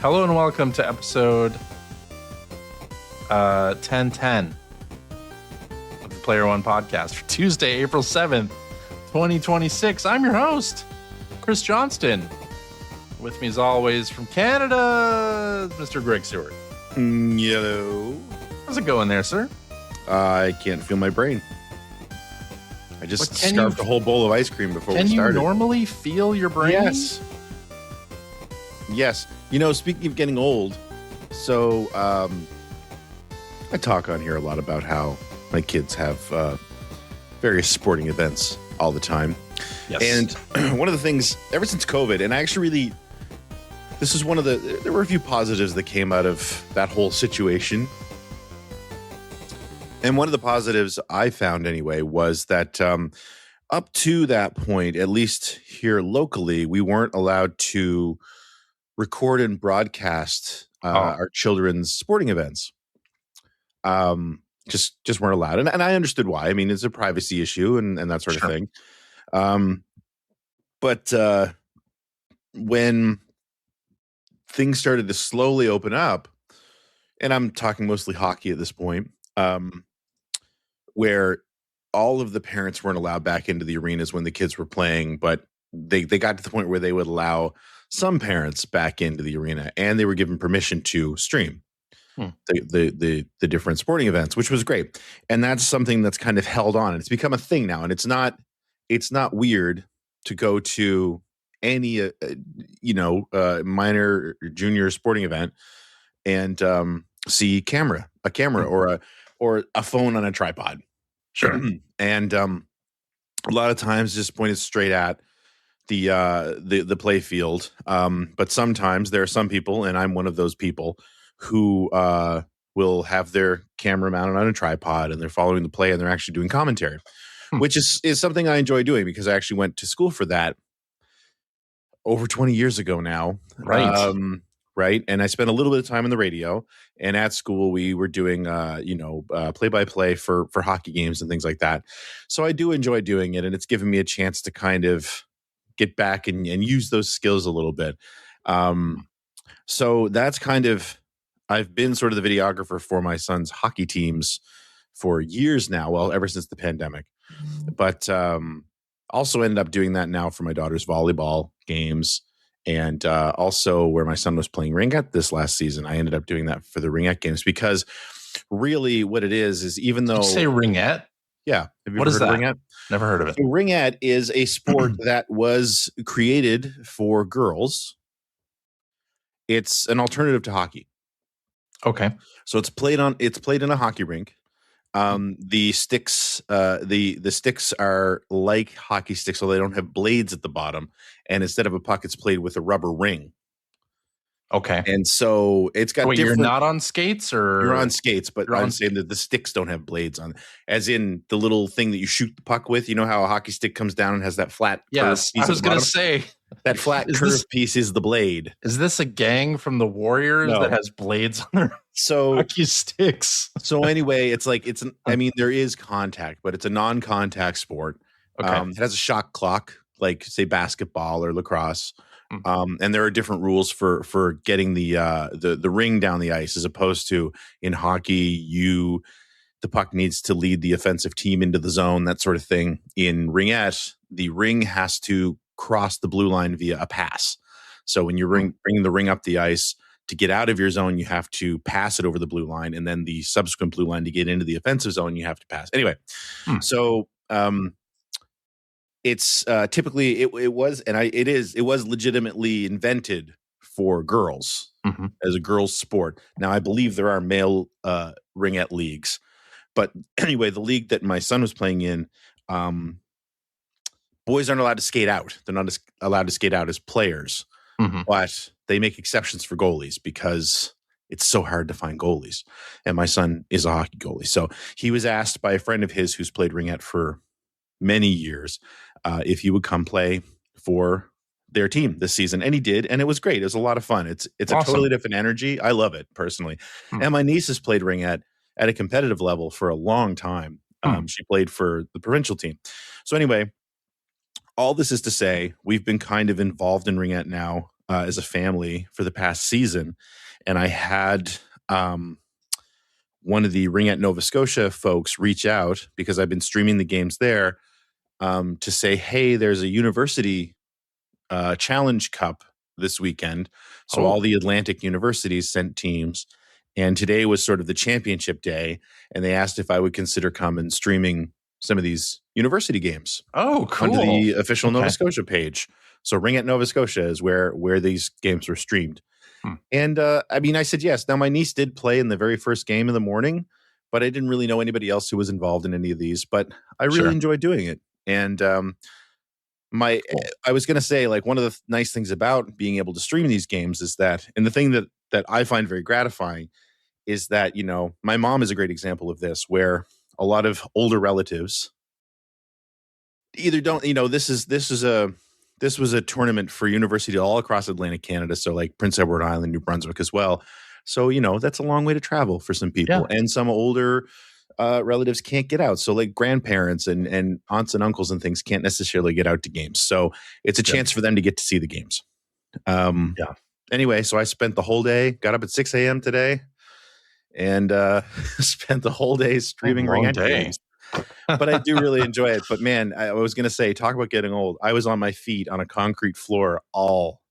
Hello and welcome to episode 1010 of the Player One podcast for Tuesday, April 7th, 2026. I'm your host, Chris Johnston. With me as always from Canada, Mr. Greg Seward. Hello. How's it going there, sir? I can't feel my brain. I just scarfed a whole bowl of ice cream before we started. Can you normally feel your brain? Yes. You know, speaking of getting old, so I talk on here a lot about how my kids have various sporting events all the time. Yes. And one of the things, ever since COVID, and I actually this is one of there were a few positives that came out of that whole situation. And one of the positives I found anyway was that up to that point, at least here locally, we weren't allowed to record and broadcast our children's sporting events. Just weren't allowed. And I understood why. I mean, it's a privacy issue and that sort of thing. But when things started to slowly open up, and I'm talking mostly hockey at this point, where all of the parents weren't allowed back into the arenas when the kids were playing, but they got to the point where they would allow some parents back into the arena, and they were given permission to stream the different sporting events, which was great. And that's something that's kind of held on. It's become a thing now, and it's not weird to go to any minor or junior sporting event and see a camera or a phone on a tripod. Sure. And a lot of times just pointed straight at the play field. But sometimes there are some people, and I'm one of those people, who will have their camera mounted on a tripod and they're following the play and they're actually doing commentary, which is something I enjoy doing because I actually went to school for that over 20 years ago now. Right. Right. And I spent a little bit of time in the radio, and at school we were doing, play-by-play for hockey games and things like that. So I do enjoy doing it, and it's given me a chance to kind of get back and use those skills a little bit. So that's kind of, I've been sort of the videographer for my son's hockey teams for years now. Well, ever since the pandemic, but also ended up doing that now for my daughter's volleyball games. And also where my son was playing ringette this last season, I ended up doing that for the ringette games, because really what it is even though... Did you say ringette? Yeah. Have you what ever is heard that? of ringette? Never heard of it. So ringette is a sport that was created for girls. It's an alternative to hockey. Okay. So it's played in a hockey rink. The sticks, the sticks are like hockey sticks, so they don't have blades at the bottom. And instead of a puck, it's played with a rubber ring. Okay. And so it's got different... You're not on skates, or you're on skates, but I'm saying that the sticks don't have blades on, as in the little thing that you shoot the puck with. You know how a hockey stick comes down and has that flat. Yes, I was going to say that flat curved piece is the blade. Is this a gang from the Warriors that has blades on their hockey sticks? So anyway, there is contact, but it's a non-contact sport. Okay. It has a shot clock, like say basketball or lacrosse. And there are different rules for getting the ring down the ice, as opposed to in hockey, the puck needs to lead the offensive team into the zone, that sort of thing. In ringette, the ring has to cross the blue line via a pass. So when you bring the ring up the ice to get out of your zone, you have to pass it over the blue line, and then the subsequent blue line to get into the offensive zone, you have to pass. Anyway, so it's typically it was legitimately invented for girls as a girls' sport. Now I believe there are male ringette leagues, but anyway, the league that my son was playing in, boys aren't allowed to skate out. They're not allowed to skate out as players, but they make exceptions for goalies because it's so hard to find goalies. And my son is a hockey goalie, so he was asked by a friend of his who's played ringette for many years if he would come play for their team this season, and he did, and it was great. It was a lot of fun. It's awesome. A totally different energy. I love it personally. And my niece has played ringette at a competitive level for a long time. She played for the provincial team. So anyway, all this is to say, we've been kind of involved in ringette now as a family for the past season, and I had one of the Ring at Nova Scotia folks reach out because I've been streaming the games there to say, hey, there's a university challenge cup this weekend. So all the Atlantic universities sent teams. And today was sort of the championship day. And they asked if I would consider coming streaming some of these university games. Oh, cool. Under the official Nova Scotia page. So Ring at Nova Scotia is where these games were streamed. And I mean, I said yes. Now, my niece did play in the very first game in the morning, but I didn't really know anybody else who was involved in any of these. But I really enjoyed doing it. And I was going to say, like, one of the nice things about being able to stream these games is that, and the thing that I find very gratifying is that, you know, my mom is a great example of this, where a lot of older relatives either don't, you know, this was a tournament for university all across Atlantic Canada. So like Prince Edward Island, New Brunswick as well. So, you know, that's a long way to travel for some people. And some older relatives can't get out. So like grandparents and aunts and uncles and things can't necessarily get out to games. So it's a chance for them to get to see the games. Anyway, so I spent the whole day, got up at 6 a.m. today and spent the whole day streaming Ring At games. But I do really enjoy it. But man, I was going to say, talk about getting old. I was on my feet on a concrete floor all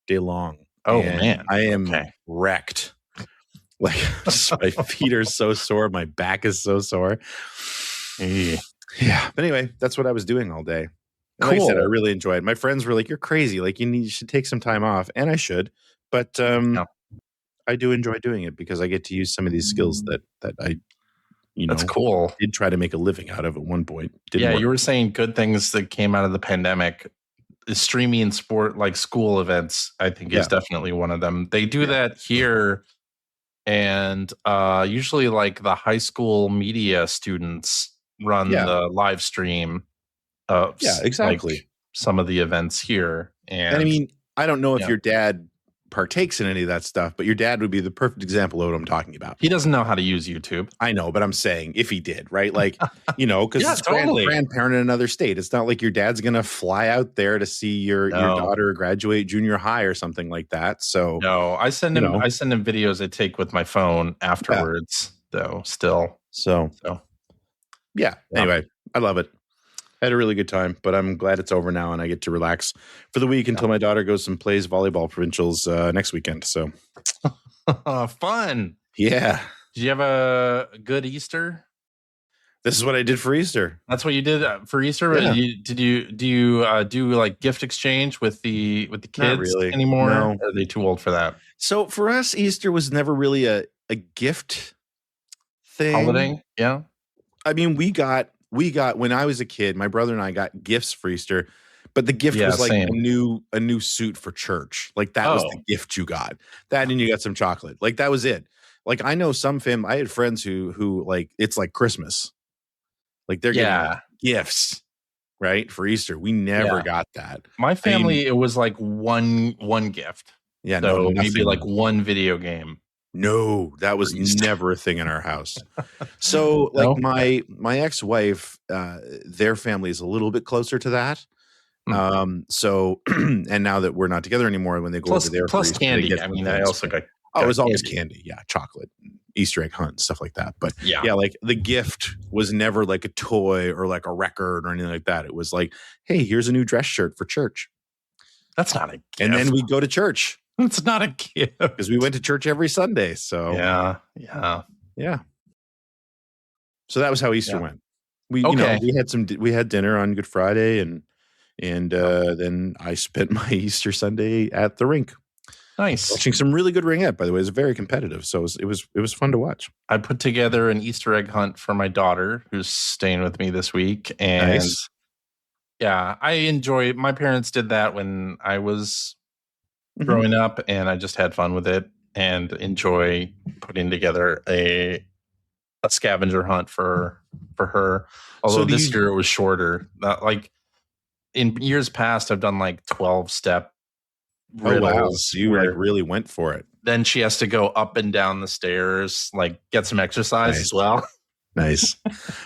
day long. Oh, man. I am wrecked. Like, my feet are so sore. My back is so sore. Yeah. But anyway, that's what I was doing all day. And like I said, I really enjoyed it. My friends were like, you're crazy. Like, you should take some time off. And I should. But I do enjoy doing it because I get to use some of these skills that I, you know, that's cool. Did try to make a living out of at one point. Didn't work. You were saying good things that came out of the pandemic. Streaming sport, like school events, I think is definitely one of them. They do that here. And usually like the high school media students run the live stream of like some of the events here. And I mean, I don't know if your dad partakes in any of that stuff, but your dad would be the perfect example of what I'm talking about. He doesn't know how to use YouTube. I know, but I'm saying if he did, right? Like, you know, because it's grandparent in another state. It's not like your dad's going to fly out there to see your daughter graduate junior high or something like that. So no, I send him videos I take with my phone afterwards, though, still. So anyway, I love it. I had a really good time, but I'm glad it's over now and I get to relax for the week until my daughter goes and plays volleyball provincials next weekend. So fun. Yeah. Did you have a good Easter? This is what I did for Easter. That's what you did for Easter? Yeah. Do you do like gift exchange with the kids anymore? No. Or are they too old for that? So for us, Easter was never really a gift thing. Holiday? Yeah. I mean, we got when I was a kid, my brother and I got gifts for Easter, but the gift was like a new suit for church. Like that was the gift you got. That and you got some chocolate. Like that was it. Like I know some I had friends who like it's like Christmas. Like they're getting gifts, right? For Easter. We never got that. My family, it was like one gift. Yeah. So maybe like one video game. No, that was never a thing in our house. So like my ex-wife, their family is a little bit closer to that. So and now that we're not together anymore, when they go over there plus candy. I mean, I also got it was always candy. Yeah, chocolate, Easter egg hunt, stuff like that. But yeah, like the gift was never like a toy or like a record or anything like that. It was like, hey, here's a new dress shirt for church. That's not a gift. And then we go to church. It's not a gift because we went to church every Sunday. So yeah. So that was how Easter went. We had dinner on Good Friday and then I spent my Easter Sunday at the rink. Nice, watching some really good ringette. By the way, it was very competitive, so it was fun to watch. I put together an Easter egg hunt for my daughter who's staying with me this week, and I enjoy. My parents did that when I was growing up, and I just had fun with it and enjoy putting together a scavenger hunt for her. Although this year it was shorter. Like in years past, I've done like 12-step riddles. Oh wow! So you like really went for it. Then she has to go up and down the stairs, like get some exercise as well. Nice.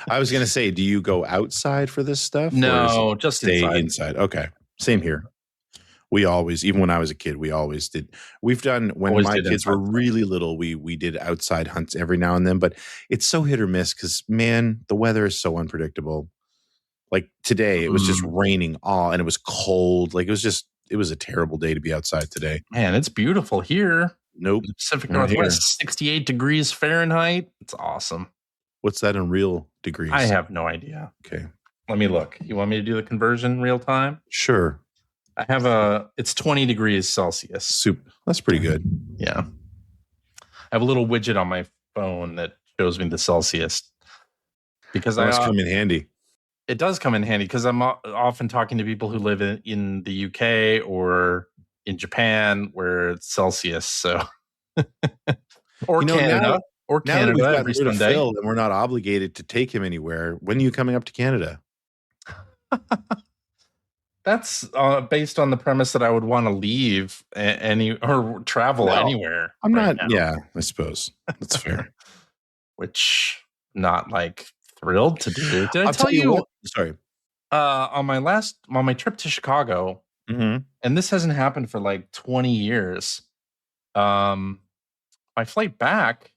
I was gonna say, do you go outside for this stuff? No, just stay inside. Okay, same here. We always, even when I was a kid, we always did. We've done when Always my did kids were inside. really little. We did outside hunts every now and then, but it's so hit or miss because man, the weather is so unpredictable. Like today, it was just raining all, and it was cold. Like it was a terrible day to be outside today. Man, it's beautiful here. Nope, The Pacific not Northwest, here. 68 degrees Fahrenheit. It's awesome. What's that in real degrees? I have no idea. Okay, let me look. You want me to do the conversion real time? Sure. I have it's 20 degrees Celsius. Soup. That's pretty good. Yeah. I have a little widget on my phone that shows me the Celsius. Because that must come in handy. It does come in handy because I'm often talking to people who live in the UK or in Japan where it's Celsius. So, or Canada, now that we've gotten every rid of Sunday. Phil and we're not obligated to take him anywhere. When are you coming up to Canada? That's based on the premise that I would want to leave or travel anywhere. I'm not. Now. Yeah, I suppose that's fair. Which not like thrilled to do. Did I'll tell you what? Sorry. On my trip to Chicago, and this hasn't happened for like 20 years. My flight back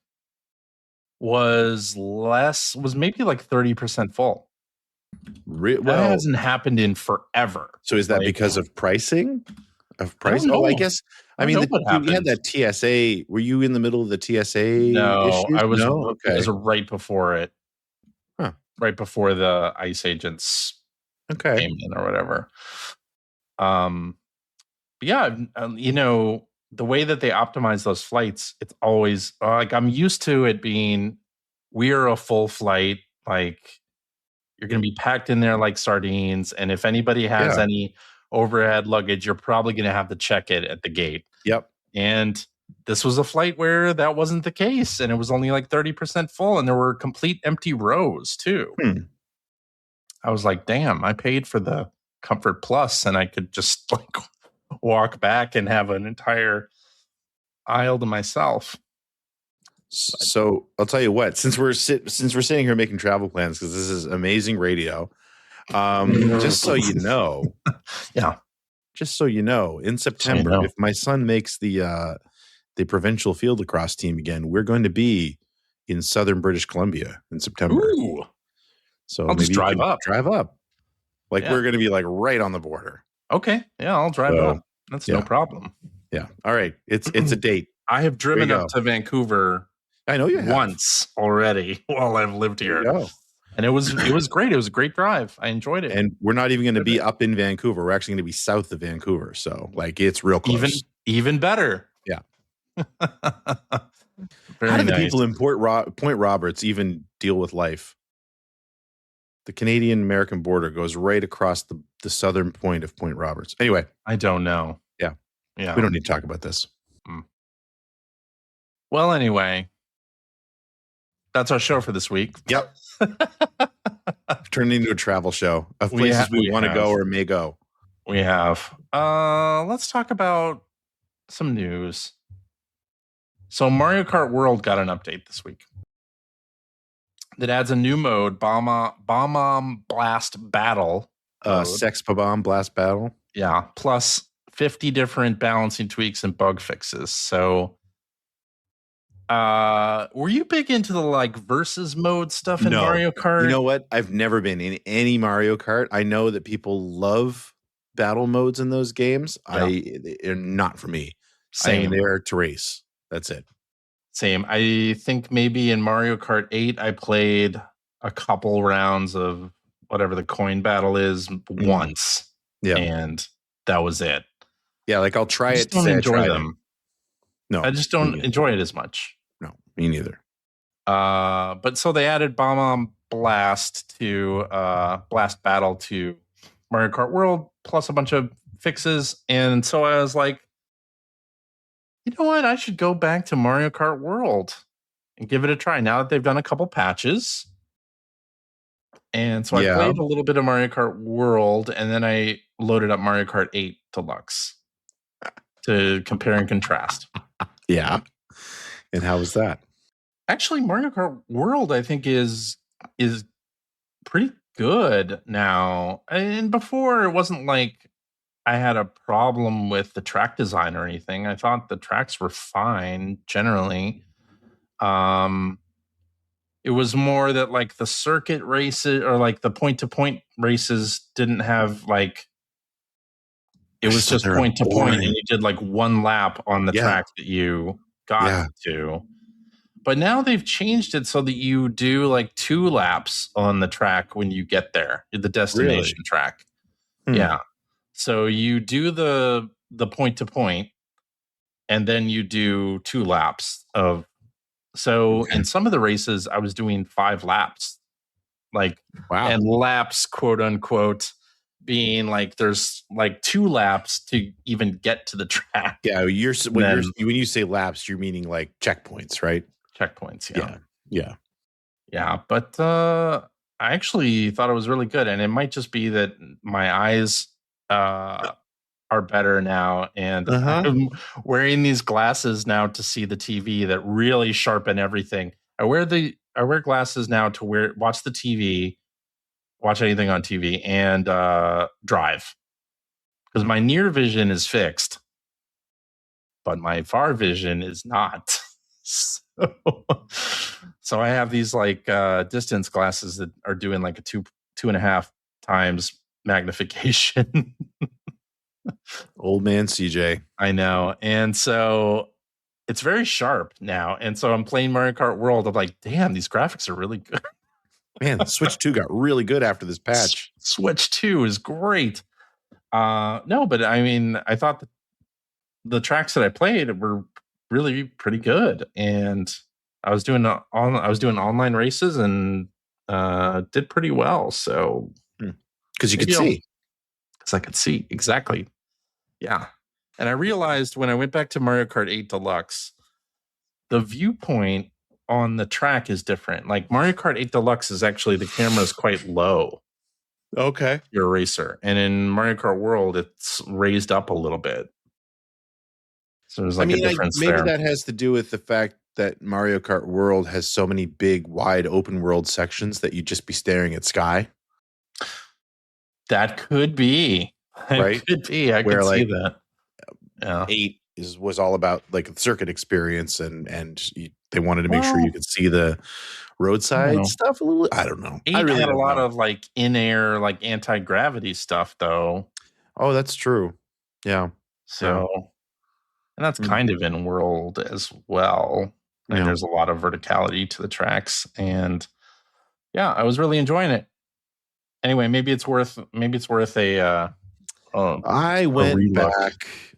was maybe like 30% full. That hasn't happened in forever. So is that because of pricing? I guess. I mean, you had that TSA. Were you in the middle of the TSA? No, issues? I was. No? Okay. It was right before it. Huh. Right before the ICE agents came in or whatever. Yeah, the way that they optimize those flights, it's always like I'm used to it being we're a full flight, like you're going to be packed in there like sardines, and if anybody has any overhead luggage, you're probably going to have to check it at the gate. Yep. And this was a flight where that wasn't the case, and it was only like 30% full, and there were complete empty rows too. I was like, damn, I paid for the Comfort Plus, and I could just like walk back and have an entire aisle to myself. So I'll tell you what, since we're sitting here making travel plans, because this is amazing radio, just so you know, just so you know, in September, if my son makes the provincial field lacrosse team again, we're going to be in southern British Columbia in September. Ooh. So I'll maybe just drive up. Like we're going to be like right on the border. Okay. Yeah, I'll drive up. That's no problem. Yeah. All right. It's a date. I have driven up to Vancouver. I know you have. Once already while I've lived here. And it was great. It was a great drive. I enjoyed it. And we're not even going to be up in Vancouver. We're actually going to be south of Vancouver. So like it's real close. Even better. Yeah. How do the people in Point Roberts even deal with life? The Canadian-American border goes right across the southern point of Point Roberts. Anyway. I don't know. Yeah. We don't need to talk about this. Well, anyway. That's our show for this week. Yep. Turned into a travel show of places we want to go or may go. We have. Let's talk about some news. So Mario Kart World got an update this week that adds a new mode, Bomb Blast Battle. Sex Bomb Blast Battle. Yeah, plus 50 different balancing tweaks and bug fixes. So were you big into the like versus mode stuff in Mario Kart? You know what? I've never been in any Mario Kart. I know that people love battle modes in those games. They're not for me. Same. They're to race. That's it. Same. I think maybe in Mario Kart 8, I played a couple rounds of whatever the coin battle is once. Yeah. And that was it. Yeah, like I'll try it. Don't enjoy them. No. I just don't enjoy it as much. No, me neither. But so they added Bomb Blast to Blast Battle to Mario Kart World, plus a bunch of fixes. And so I was like, you know what? I should go back to Mario Kart World and give it a try now that they've done a couple patches. And so I played a little bit of Mario Kart World, and then I loaded up Mario Kart 8 Deluxe to compare and contrast. Yeah. And how was that? Actually, Mario Kart World, I think, is pretty good now. And before, it wasn't like I had a problem with the track design or anything. I thought the tracks were fine generally. It was more that like the circuit races or like the point to point races didn't have like, it was just point to point and you did like one lap on the track that you got to. But now they've changed it so that you do like 2 laps on the track when you get there, the destination track. Yeah. So you do the point to point and then you do 2 laps of. So in some of the races I was doing 5 laps. Like, and laps, quote unquote, being like there's like 2 laps to even get to the track. Yeah, when you say laps, you're meaning like checkpoints, right? Checkpoints, yeah. But I actually thought it was really good, and it might just be that my eyes are better now, and I'm wearing these glasses now to see the TV that really sharpen everything. I wear glasses now to watch the TV, watch anything on TV, and drive, because my near vision is fixed, but my far vision is not. So I have these like distance glasses that are doing like a 2.5 times magnification. Old man CJ. I know. And so it's very sharp now. And so I'm playing Mario Kart World. I'm like, damn, these graphics are really good. Man, Switch 2 got really good after this patch. Switch 2 is great. No, but I mean, I thought the tracks that I played were really pretty good, and I was doing online races and did pretty well. So because you could see, because I could see exactly, yeah. And I realized when I went back to Mario Kart 8 Deluxe, the viewpoint on the track is different. Like Mario Kart 8 Deluxe is actually, the camera is quite low. Okay, you're a racer, and in Mario Kart World, it's raised up a little bit. So there's like a difference maybe there. That has to do with the fact that Mario Kart World has so many big, wide open world sections that you'd just be staring at sky. That could be. Right? It could be. I could see that. Yeah. 8 was all about like a circuit experience, and they wanted to make sure you could see the roadside stuff a little. I don't know. 8 really had a lot of like in-air, like anti-gravity stuff though. Oh, that's true. Yeah. So, and that's kind of in World as well. Like there's a lot of verticality to the tracks, and yeah, I was really enjoying it. Anyway, maybe it's worth a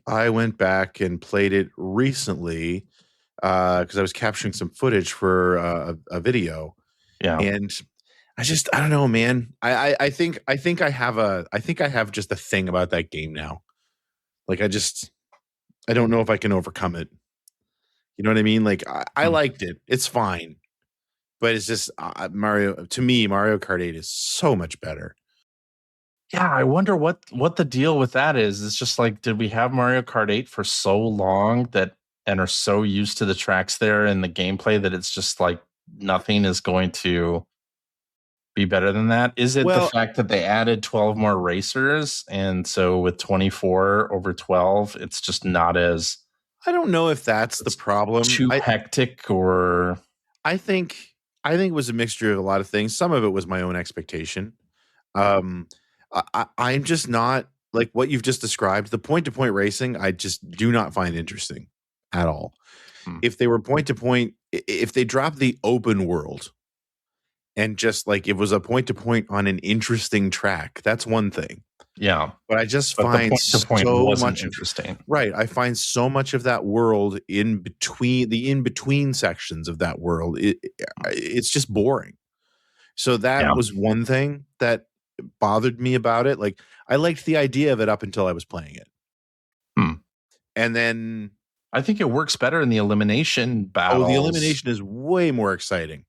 I went back and played it recently because I was capturing some footage for a video. Yeah. And I don't know, man. I think I have just a thing about that game now. Like I don't know if I can overcome it. You know what I mean? Like I liked it. It's fine. But it's just Mario Kart 8 is so much better. Yeah, I wonder what the deal with that is. It's just like, did we have Mario Kart 8 for so long and are so used to the tracks there and the gameplay that it's just like nothing is going to be better than that? Is it the fact that they added 12 more racers, and so with 24 over 12, it's just not as... I don't know if that's the problem. Too hectic, or... I think it was a mixture of a lot of things. Some of it was my own expectation. I'm just not like what you've just described. The point-to-point racing, I just do not find interesting at all. If they were point-to-point, if they dropped the open world and just like it was a point-to-point on an interesting track, that's one thing. Yeah. But I just find so much interesting. Right. I find so much of that world in between sections of that world. It's just boring. So that was one thing that bothered me about it. Like I liked the idea of it up until I was playing it. And then I think it works better in the elimination battles. Oh, the elimination is way more exciting.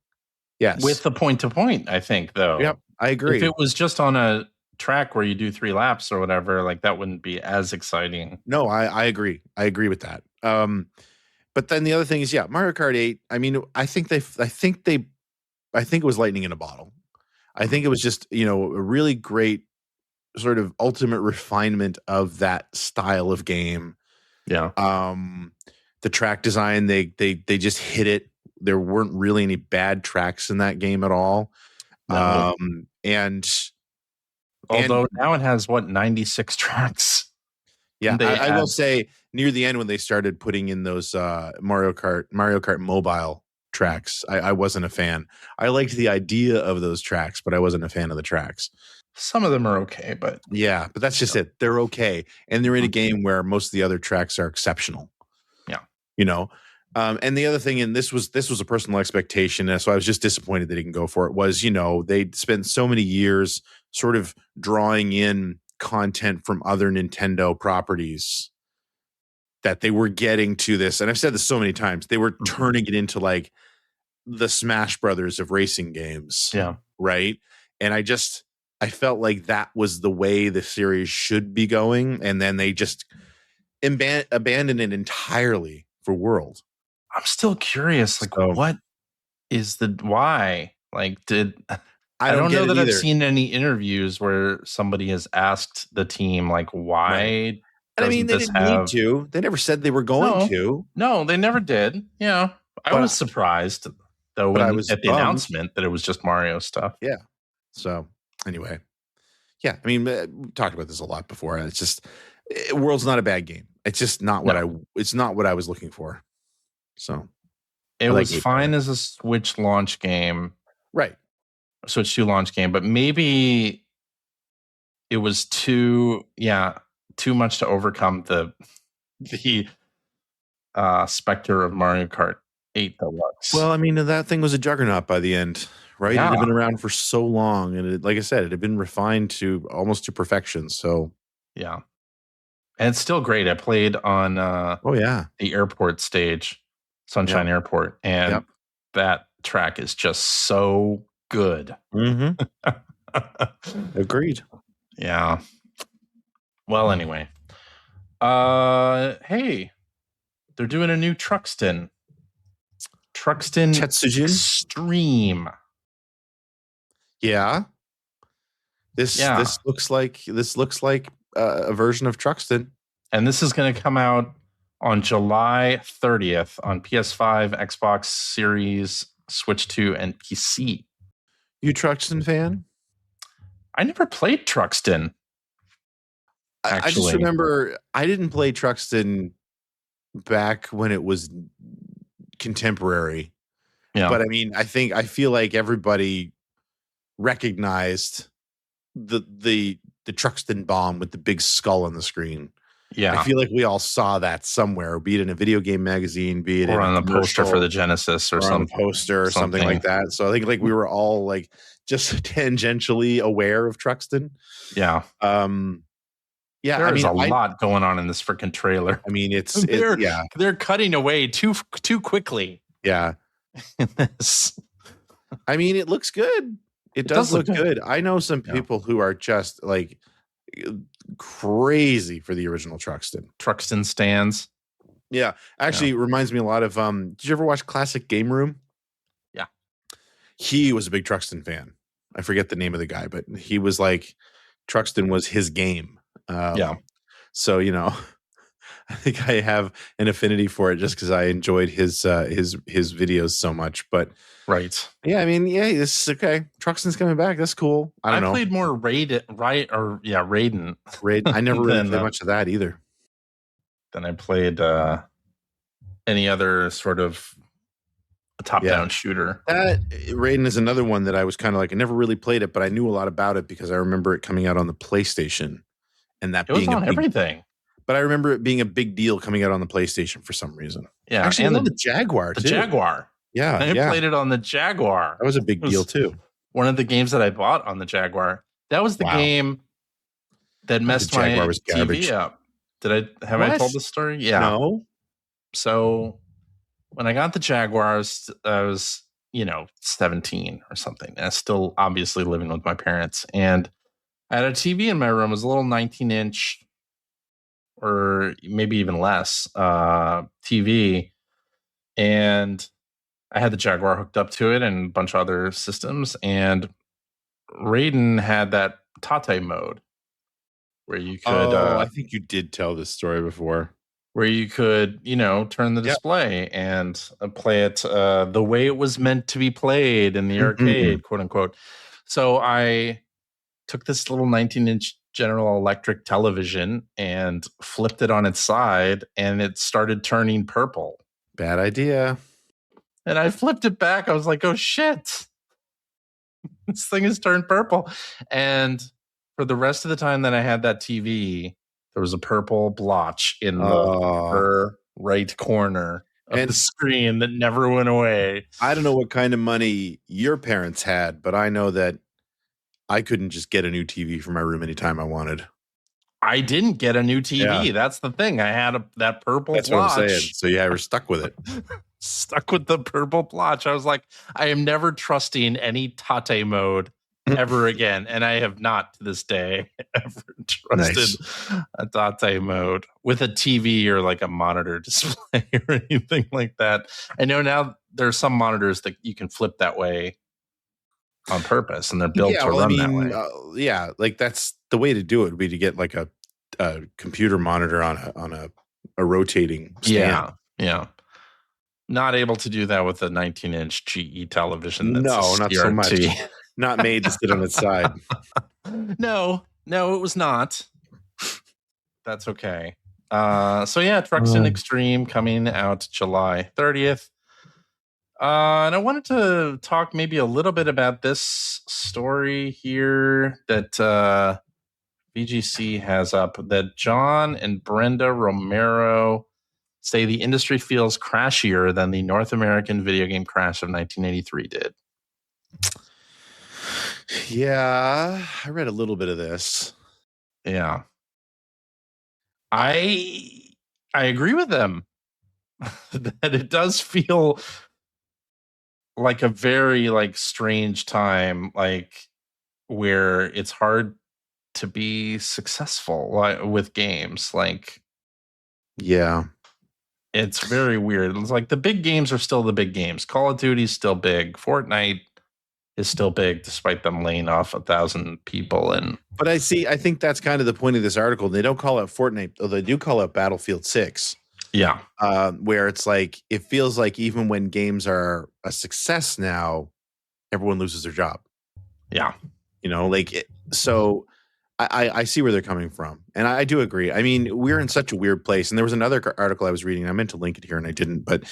Yes. With the point-to-point, I think, though. Yep, I agree. If it was just on a track where you do 3 laps or whatever, like that wouldn't be as exciting. No, I agree. I agree with that. But then the other thing is, Mario Kart 8. I mean, I think it was lightning in a bottle. I think it was just, a really great sort of ultimate refinement of that style of game. Yeah. The track design, they just hit it. There weren't really any bad tracks in that game at all. No. And although now it has 96 tracks. Yeah, I will say near the end when they started putting in those Mario Kart mobile tracks, I wasn't a fan. I liked the idea of those tracks, but I wasn't a fan of the tracks. Some of them are okay, but yeah, but that's just it. They're okay, and they're in a game where most of the other tracks are exceptional. Yeah, and the other thing, and this was a personal expectation, so I was just disappointed they didn't go for it. Was they spent so many years sort of drawing in content from other Nintendo properties that they were getting to this, and I've said this so many times, they were turning it into like the Smash Brothers of racing games. Yeah. Right. And I felt like that was the way the series should be going. And then they just abandoned it entirely for World. I'm still curious. Like, what is why? Like, I don't know that I've seen any interviews where somebody has asked the team, like, why? Right. I mean, they didn't need to. They never said they were going to. No, they never did. Yeah. I was surprised, though, at the announcement that it was just Mario stuff. Yeah. So, anyway. Yeah. I mean, we talked about this a lot before. It's just, World's not a bad game. It's just not what it's not what I was looking for. So. It was fine as a Switch launch game. Right. Switch 2 launch game, but maybe it was too much to overcome the specter of Mario Kart 8 Deluxe. Well, I mean, that thing was a juggernaut by the end, right? Yeah. It had been around for so long, and like I said, it had been refined to almost to perfection. So, yeah, and it's still great. I played on the airport stage, Sunshine Airport, and that track is just so good. Mm-hmm. Agreed. Yeah. Well, anyway. Hey, they're doing a new Truxton Tetsujin Extreme. Yeah. This looks like a version of Truxton. And this is going to come out on July 30th on PS5, Xbox Series, Switch 2, and PC. You Truxton fan? I never played Truxton. I just remember I didn't play Truxton back when it was contemporary. Yeah. But I mean, I feel like everybody recognized the Truxton bomb with the big skull on the screen. Yeah. I feel like we all saw that somewhere, be it in a video game magazine, be it or in on the poster for the Genesis or something. On a poster or something like that. So I think like we were all like just tangentially aware of Truxton. Yeah. Yeah, there's a lot going on in this freaking trailer. I mean, they're cutting away too quickly. Yeah. I mean, it looks good. It does look good. I know some people who are just like crazy for the original Truxton stands. Yeah, actually, it reminds me a lot of. Did you ever watch Classic Game Room? Yeah, he was a big Truxton fan. I forget the name of the guy, but he was like Truxton was his game. So I think I have an affinity for it just because I enjoyed his videos so much. But right, yeah, I mean, this is okay. Truxton's coming back. That's cool. I played more Raiden. I never really played much of that either. Then I played any other sort of top-down shooter. That Raiden is another one that I was kind of like, I never really played it, but I knew a lot about it because I remember it coming out on the PlayStation, and that being on everything. But I remember it being a big deal coming out on the PlayStation for some reason. Yeah, actually, and the Jaguar too. The Jaguar. Yeah, I played it on the Jaguar. That was a big deal too. One of the games that I bought on the Jaguar. That was the game that messed my TV up. Have I told this story? Yeah. No. So when I got the Jaguars, I was 17 or something. And I was still obviously living with my parents, and I had a TV in my room. It was a little 19-inch. Or maybe even less TV, and I had the Jaguar hooked up to it and a bunch of other systems, and Raiden had that Tate mode, where you could I think you did tell this story before. Turn the display and play it the way it was meant to be played in the arcade, quote unquote. So I took this little 19-inch General Electric television and flipped it on its side, and it started turning purple. Bad idea. And I flipped it back. I was like, oh shit, this thing has turned purple. And for the rest of the time that I had that TV, there was a purple blotch in the upper right corner of the screen that never went away. I don't know what kind of money your parents had, but I know that I couldn't just get a new TV for my room anytime I wanted. I didn't get a new TV. Yeah. That's the thing. I had that purple blotch. That's what I'm saying. So yeah, we're stuck with it. Stuck with the purple blotch. I was like, I am never trusting any Tate mode ever again. And I have not to this day ever trusted a Tate mode with a TV or like a monitor display or anything like that. I know now there's some monitors that you can flip that way on purpose, and they're built to run that way. Like that's the way to do it would be to get like a computer monitor on a rotating stand. Yeah. Not able to do that with a 19-inch GE television. That's not so much. Not made to sit on its side. No, it was not. That's okay. Truxton Extreme coming out July 30th. And I wanted to talk maybe a little bit about this story here that VGC has up, that John and Brenda Romero say the industry feels crashier than the North American video game crash of 1983 did. Yeah, I read a little bit of this. Yeah. I agree with them that it does feel like a very strange time, where it's hard to be successful with games. Yeah. It's very weird. It's like the big games are still the big games. Call of Duty is still big. Fortnite is still big, despite them laying off 1,000 people. But I think that's kind of the point of this article. They don't call it Fortnite, though they do call it Battlefield 6. Yeah. Where it's like, it feels like even when games are a success now, everyone loses their job. Yeah. So I see where they're coming from. And I do agree. I mean, we're in such a weird place. And there was another article I was reading. I meant to link it here and I didn't. But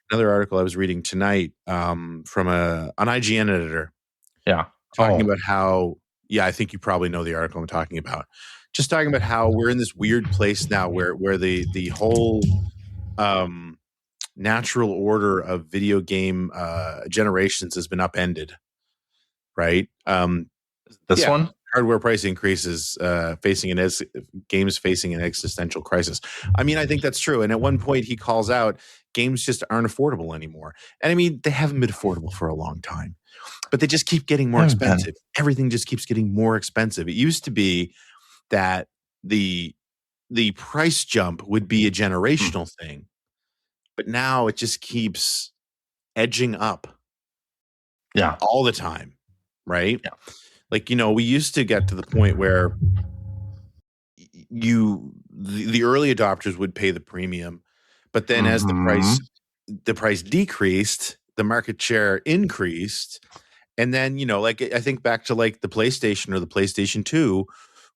another article I was reading tonight from an IGN editor. Yeah. Talking about how, I think you probably know the article I'm talking about. Just talking about how we're in this weird place now where the whole natural order of video game generations has been upended. Right? This one? Hardware price increases games facing an existential crisis. I mean, I think that's true. And at one point he calls out games just aren't affordable anymore. And I mean, they haven't been affordable for a long time, but they just keep getting more expensive. Everything just keeps getting more expensive. It used to be that the price jump would be a generational thing, but now it just keeps edging up. Yeah. All the time. Right? Yeah. We used to get to the point where the early adopters would pay the premium, but then as the price decreased, the market share increased. And then, I think back to the PlayStation or the PlayStation 2,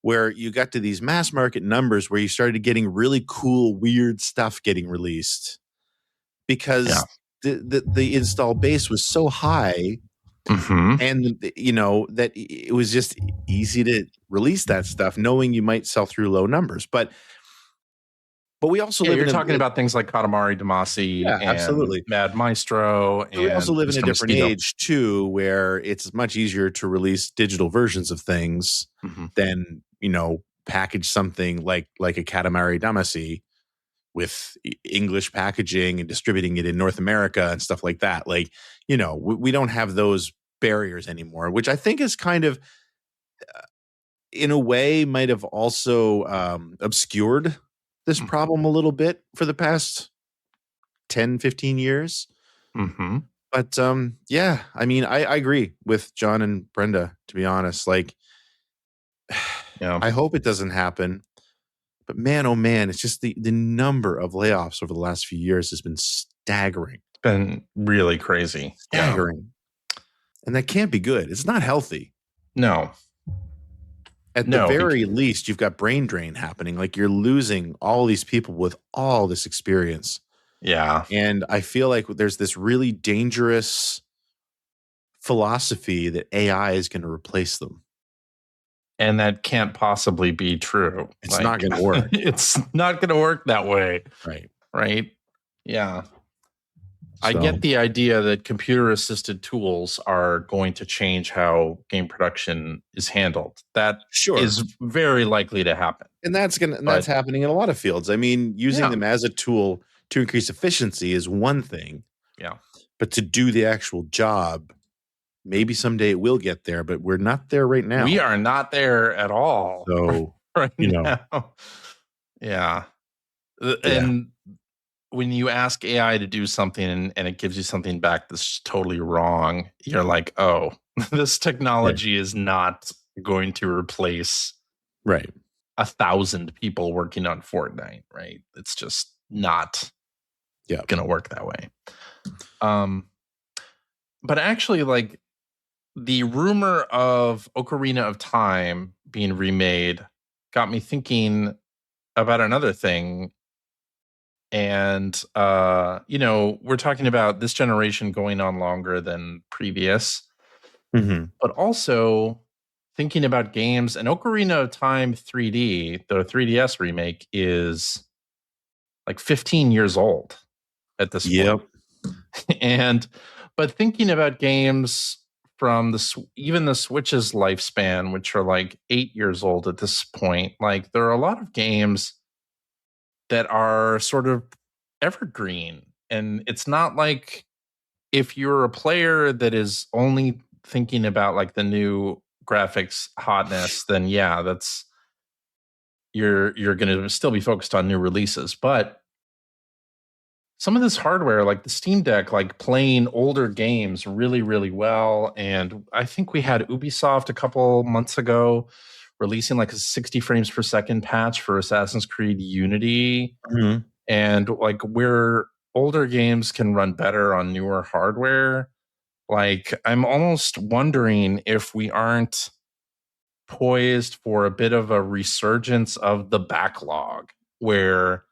where you got to these mass market numbers where you started getting really cool, weird stuff getting released because the install base was so high. And that it was just easy to release that stuff, knowing you might sell through low numbers. But we also live. You're talking about things like Katamari Damacy, and absolutely, Mad Maestro. And we also live in a different age too, where it's much easier to release digital versions of things than package something like a Katamari Damacy with English packaging and distributing it in North America and stuff like that. We don't have those barriers anymore, which I think is kind of, in a way, might have also obscured this problem a little bit for the past 10, 15 years. But I mean, I agree with John and Brenda, to be honest. Yeah. I hope it doesn't happen. But man, oh man, it's just the number of layoffs over the last few years has been staggering. It's been really crazy. Staggering. Yeah. And that can't be good. It's not healthy. No. At the very least, you've got brain drain happening. Like you're losing all these people with all this experience. Yeah. And I feel like there's this really dangerous philosophy that AI is going to replace them. And that can't possibly be true. It's not going to work. It's not going to work that way. Right. Right. Yeah. So, I get the idea that computer-assisted tools are going to change how game production is handled. That is very likely to happen. And that's happening in a lot of fields. I mean, using them as a tool to increase efficiency is one thing. Yeah. But to do the actual job, maybe someday it will get there, but we're not there right now. We are not there at all. So, now. Yeah. And when you ask AI to do something and it gives you something back that's totally wrong, you're like, oh, this technology is not going to replace 1,000 people working on Fortnite, right? It's just not going to work that way. But actually, like, the rumor of Ocarina of Time being remade got me thinking about another thing. And, we're talking about this generation going on longer than previous, but also thinking about games. And Ocarina of Time 3D, the 3DS remake, is like 15 years old at this point. But thinking about games from even the Switch's lifespan, which are like 8 years old at this point, like there are a lot of games that are sort of evergreen. And it's not like if you're a player that is only thinking about like the new graphics hotness, then that's you're going to still be focused on new releases. But some of this hardware, like the Steam Deck, like playing older games really, really well. And I think we had Ubisoft a couple months ago releasing like a 60 frames per second patch for Assassin's Creed Unity. And like where older games can run better on newer hardware, like I'm almost wondering if we aren't poised for a bit of a resurgence of the backlog where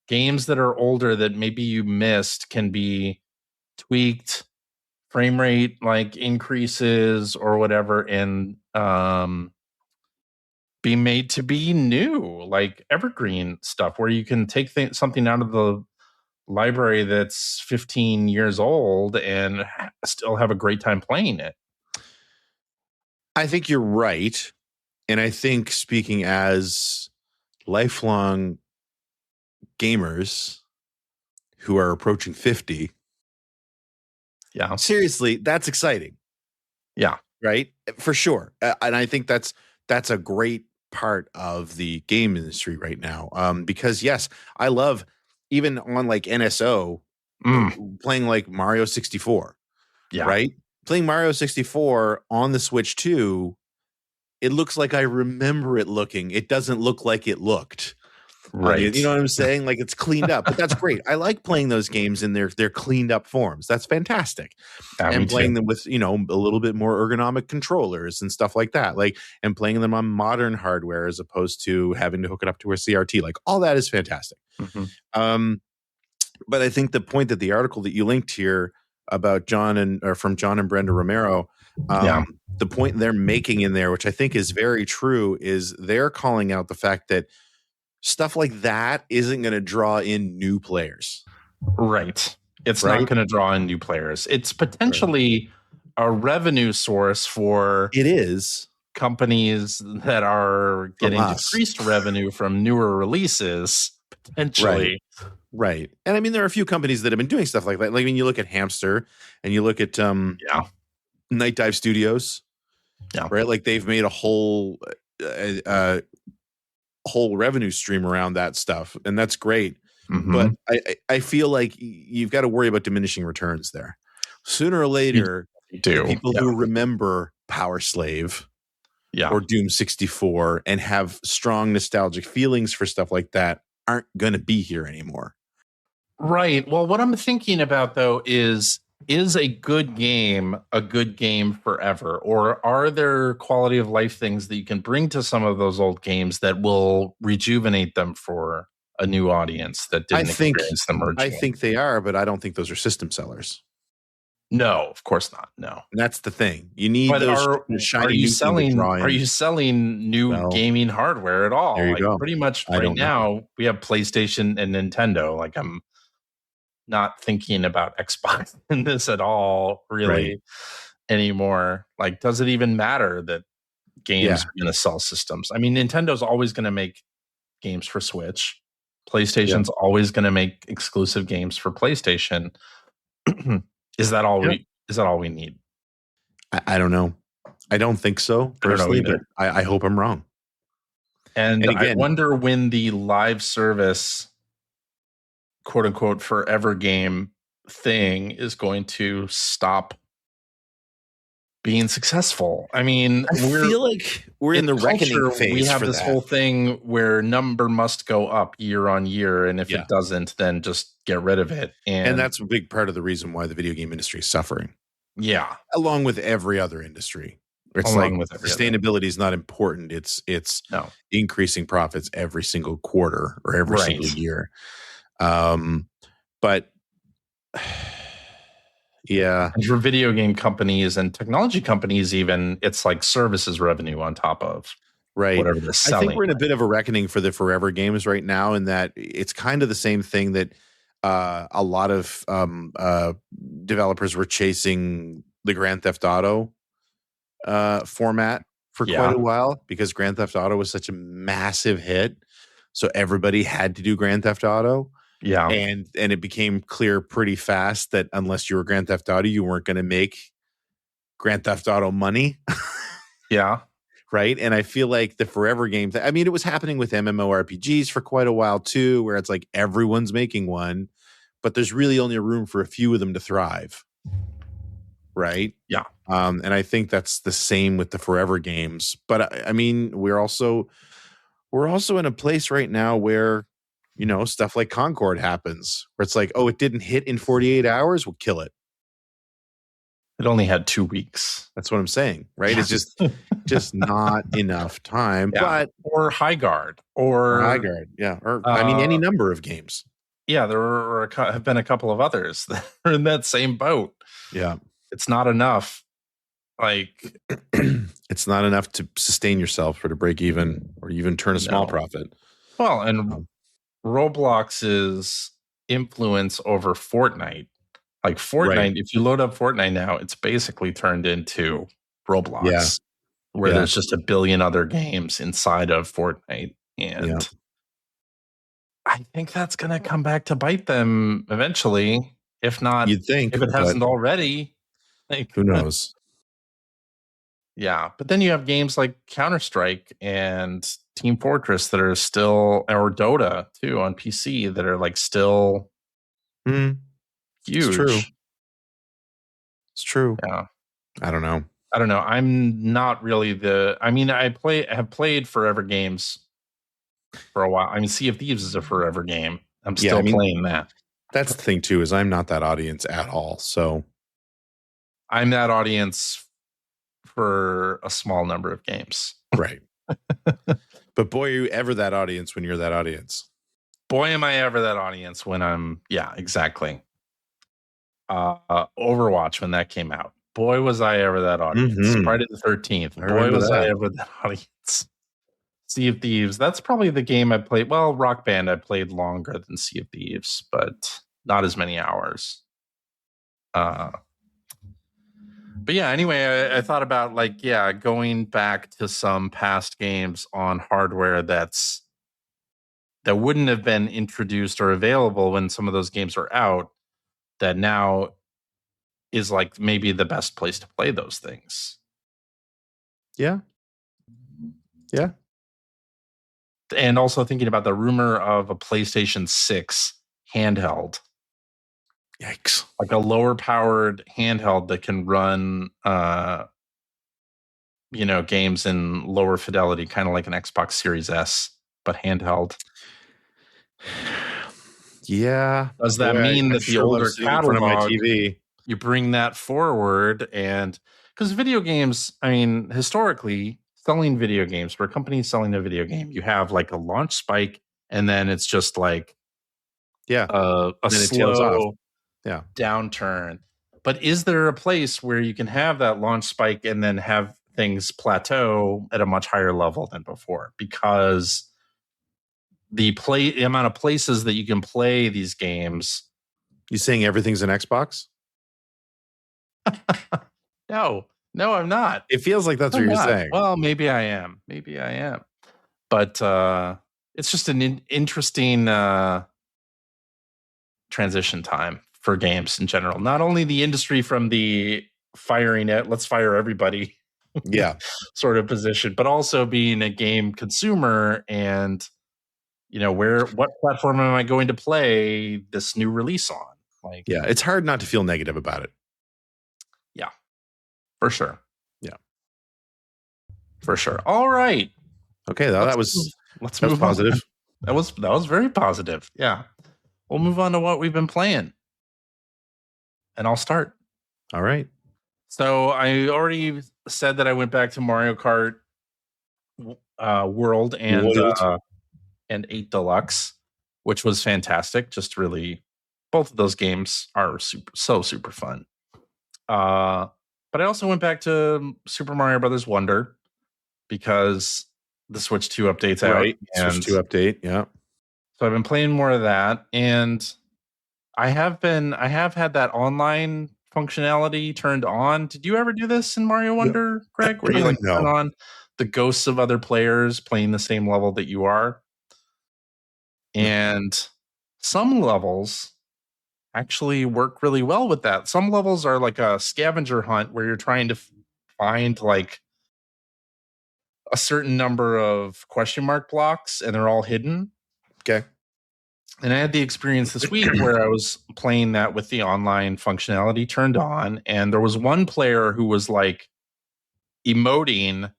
games that are older that maybe you missed can be tweaked, frame rate like increases or whatever, and be made to be new, like evergreen stuff where you can take something out of the library that's 15 years old and still have a great time playing it. I think you're right. And I think, speaking as lifelong gamers who are approaching 50, seriously, that's exciting. Right? For sure. And I think that's a great part of the game industry right now. Because I love, even on like NSO, playing like Mario 64. Right? Playing Mario 64 on the Switch 2, it looks like I remember it looking. It doesn't look like it looked. Right. You know what I'm saying? Like it's cleaned up, but that's great. I like playing those games in their cleaned up forms. That's fantastic. And playing them with, a little bit more ergonomic controllers and stuff like that. Like, and playing them on modern hardware as opposed to having to hook it up to a CRT. Like all that is fantastic. But I think the point that the article that you linked here about from John and Brenda Romero, the point they're making in there, which I think is very true, is they're calling out the fact that stuff like that isn't going to draw in new players. Right. It's not going to draw in new players. It's potentially a revenue source for companies that are getting decreased revenue from newer releases, potentially. Right. And I mean, there are a few companies that have been doing stuff like that. Like when you look at Hamster and you look at Night Dive Studios, right? Like they've made a whole revenue stream around that stuff, and that's great. But I feel like you've got to worry about diminishing returns there. Sooner or later, people who remember Power Slave or Doom 64 and have strong nostalgic feelings for stuff like that aren't going to be here anymore. Right. Well, what I'm thinking about, though, is a good game forever? Or are there quality of life things that you can bring to some of those old games that will rejuvenate them for a new audience that didn't experience them originally? I think they are, but I don't think those are system sellers. No, of course not. No. And that's the thing. You need those shiny are you new selling, thing to draw in. Are you selling new gaming hardware at all? There you go. Pretty much right now, we have PlayStation and Nintendo. Like, I'm not thinking about Xbox in this at all, really, anymore. Like, does it even matter that games are going to sell systems? I mean, Nintendo's always going to make games for Switch. PlayStation's always going to make exclusive games for PlayStation. Is that all we need? I don't know. I don't think so, personally, but I hope I'm wrong. And again, I wonder when the live service, quote unquote, forever game thing is going to stop being successful. I mean, I feel like we're in the reckoning phase. We have this whole thing where number must go up year on year, and if it doesn't, then just get rid of it. And that's a big part of the reason why the video game industry is suffering. Yeah, along with every other industry. It's sustainability is not important. It's increasing profits every single quarter or every single year. But and for video game companies and technology companies, even, it's like services revenue on top of whatever they're selling. I think we're in a bit of a reckoning for the forever games right now, in that it's kind of the same thing that a lot of developers were chasing the Grand Theft Auto format for quite a while, because Grand Theft Auto was such a massive hit. So everybody had to do Grand Theft Auto. Yeah. And it became clear pretty fast that unless you were Grand Theft Auto, you weren't going to make Grand Theft Auto money. Yeah. Right. And I feel like the forever games, I mean, it was happening with MMORPGs for quite a while too, where it's like everyone's making one, but there's really only room for a few of them to thrive. Right. Yeah. And I think that's the same with the forever games. But I mean, we're also in a place right now where, you know, stuff like Concord happens, where it's like, oh, it didn't hit in 48 hours. We'll kill it. It only had 2 weeks. That's what I'm saying, right? It's just not enough time. Yeah. But or High Guard, or I mean, any number of games. Yeah, there have been a couple of others that are in that same boat. Yeah, it's not enough. Like, it's not enough to sustain yourself or to break even or even turn a small profit. Well, and Roblox's influence over Fortnite. Like Fortnite, if you load up Fortnite now, it's basically turned into Roblox, where there's just a billion other games inside of Fortnite. And I think that's going to come back to bite them eventually. If not, you'd think, if it hasn't already. Like, who knows? Yeah, but then you have games like Counter-Strike and Team Fortress that are still, or Dota too on PC, that are like still huge. It's true. Yeah. I don't know. I'm not really I have played forever games for a while. I mean, Sea of Thieves is a forever game. I'm still playing that. That's the thing too, is I'm not that audience at all. So I'm that audience for a small number of games. Right. But boy, are you ever that audience when you're that audience. Boy, am I ever that audience when I'm, exactly. Overwatch, when that came out. Boy, was I ever that audience. Friday the 13th. Boy, was I ever that audience. Sea of Thieves. That's probably the game I played. Well, Rock Band I played longer than Sea of Thieves, but not as many hours. But yeah, anyway, I thought about going back to some past games on hardware that wouldn't have been introduced or available when some of those games were out, that now is like maybe the best place to play those things. Yeah. Yeah. And also thinking about the rumor of a PlayStation 6 handheld. Yikes. Like a lower powered handheld that can run games in lower fidelity, kind of like an Xbox Series S, but handheld. Yeah. Does that mean that the sure love older sitting in front of my catalog, TV. you bring that forward? And because video games, I mean, historically, selling video games, for a company selling a video game, you have like a launch spike, and then it's just like a then it tails off. slow downturn. But is there a place where you can have that launch spike and then have things plateau at a much higher level than before? Because the amount of places that you can play these games. You saying everything's an Xbox? No, I'm not. It feels like that's what you're saying. Well, maybe I am. But it's just an interesting transition time for games in general. Not only the industry from the firing it, let's fire everybody sort of position, but also being a game consumer and what platform am I going to play this new release on? Like, it's hard not to feel negative about it. Yeah, for sure. Yeah, for sure. All right. Okay, that was positive. That was very positive. Yeah. We'll move on to what we've been playing. And I'll start. All right. So I already said that I went back to Mario Kart World and 8 Deluxe, which was fantastic. Just really, both of those games are super fun. But I also went back to Super Mario Brothers Wonder because the Switch 2 update's out. Right, Switch 2 update, yeah. So I've been playing more of that, and I have had that online functionality turned on. Did you ever do this in Mario Wonder, Greg? Where you turn on the ghosts of other players playing the same level that you are? And some levels actually work really well with that. Some levels are like a scavenger hunt where you're trying to find like a certain number of question mark blocks, and they're all hidden. Okay. And I had the experience this week where I was playing that with the online functionality turned on, and there was one player who was like emoting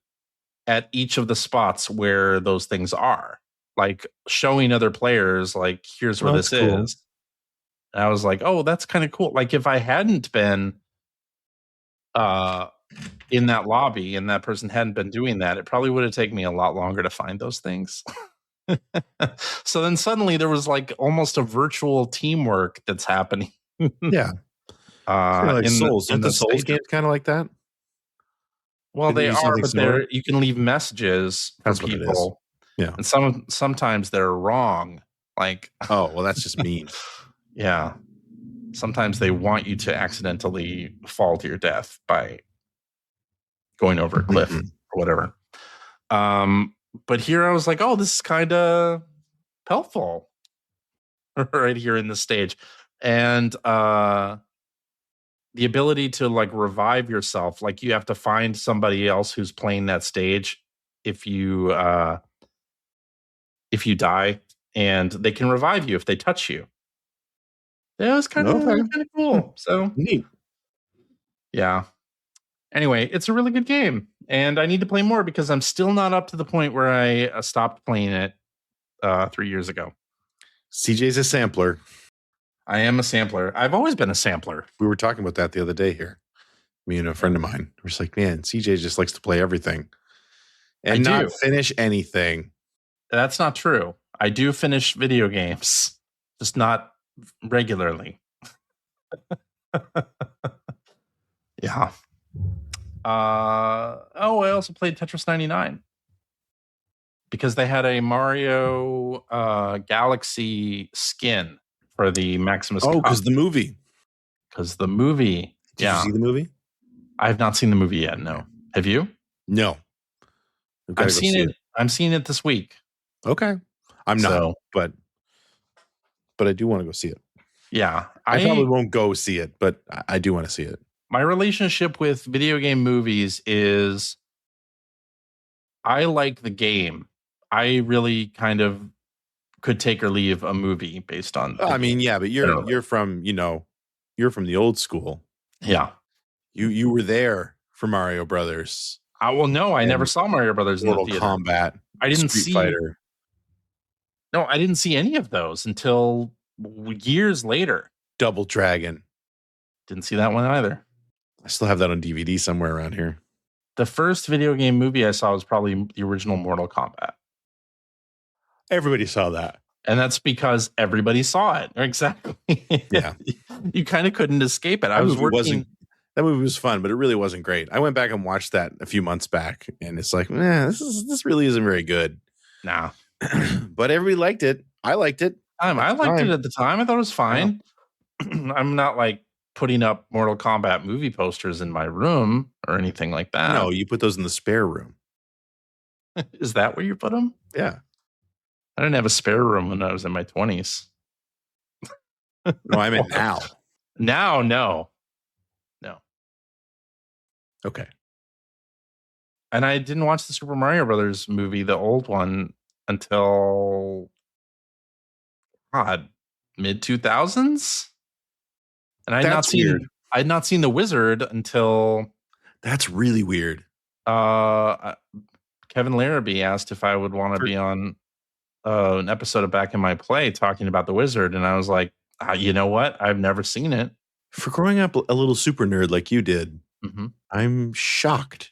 at each of the spots where those things are, like showing other players, like, here's where this is. And I was like, oh, that's kind of cool. Like, if I hadn't been in that lobby and that person hadn't been doing that, it probably would have taken me a lot longer to find those things. So then suddenly there was like almost a virtual teamwork that's happening. Yeah. Like Souls. Aren't the Souls games kind of like that? Well, they are, but you can leave messages for people. Yeah. And sometimes they're wrong. Like, oh, well, that's just mean. Yeah. Sometimes they want you to accidentally fall to your death by going over a cliff or whatever. But here I was like, oh, this is kind of helpful right here in the stage. And the ability to like revive yourself, like you have to find somebody else who's playing that stage if you die, and they can revive you if they touch you. Yeah, it was kind of cool. So neat. Yeah. Anyway, it's a really good game, and I need to play more because I'm still not up to the point where I stopped playing it 3 years ago. CJ's a sampler. I am a sampler. I've always been a sampler. We were talking about that the other day here. Me and a friend of mine. We're just like, man, CJ just likes to play everything and not finish anything. That's not true. I do finish video games, just not regularly. Yeah. I also played Tetris 99 because they had a Mario Galaxy skin for the Maximus. Oh, because the movie. Did you see the movie? I have not seen the movie yet. No. Have you? No. I've seen it. I'm seeing it this week. Okay. I'm not, but I do want to go see it. Yeah. I probably won't go see it, but I do want to see it. My relationship with video game movies is I like the game. I really kind of could take or leave a movie based on. I mean, yeah, but you're from the old school. Yeah. You were there for Mario Brothers. Well, no, I never and saw Mario Brothers in the Mortal theater. Kombat, I didn't Street see. Fighter. No, I didn't see any of those until years later. Double Dragon. Didn't see that one either. I still have that on DVD somewhere around here. The first video game movie I saw was probably the original Mortal Kombat. Everybody saw that. And that's because everybody saw it. Exactly. Yeah. You kind of couldn't escape it. That movie was fun, but it really wasn't great. I went back and watched that a few months back, and it's like, this really isn't very good. Nah. But everybody liked it. I liked it. I liked it at the time. I thought it was fine. I'm not like putting up Mortal Kombat movie posters in my room or anything like that. No, you put those in the spare room. Is that where you put them? Yeah. I didn't have a spare room when I was in my 20s. No, I meant now. Now, no. Okay. And I didn't watch the Super Mario Brothers movie, the old one, until mid 2000s. And I had not seen The Wizard until. That's really weird. Kevin Larrabee asked if I would want to be on an episode of Back in My Play talking about The Wizard, and I was like, you know what? I've never seen it. For growing up a little super nerd like you did, mm-hmm. I'm shocked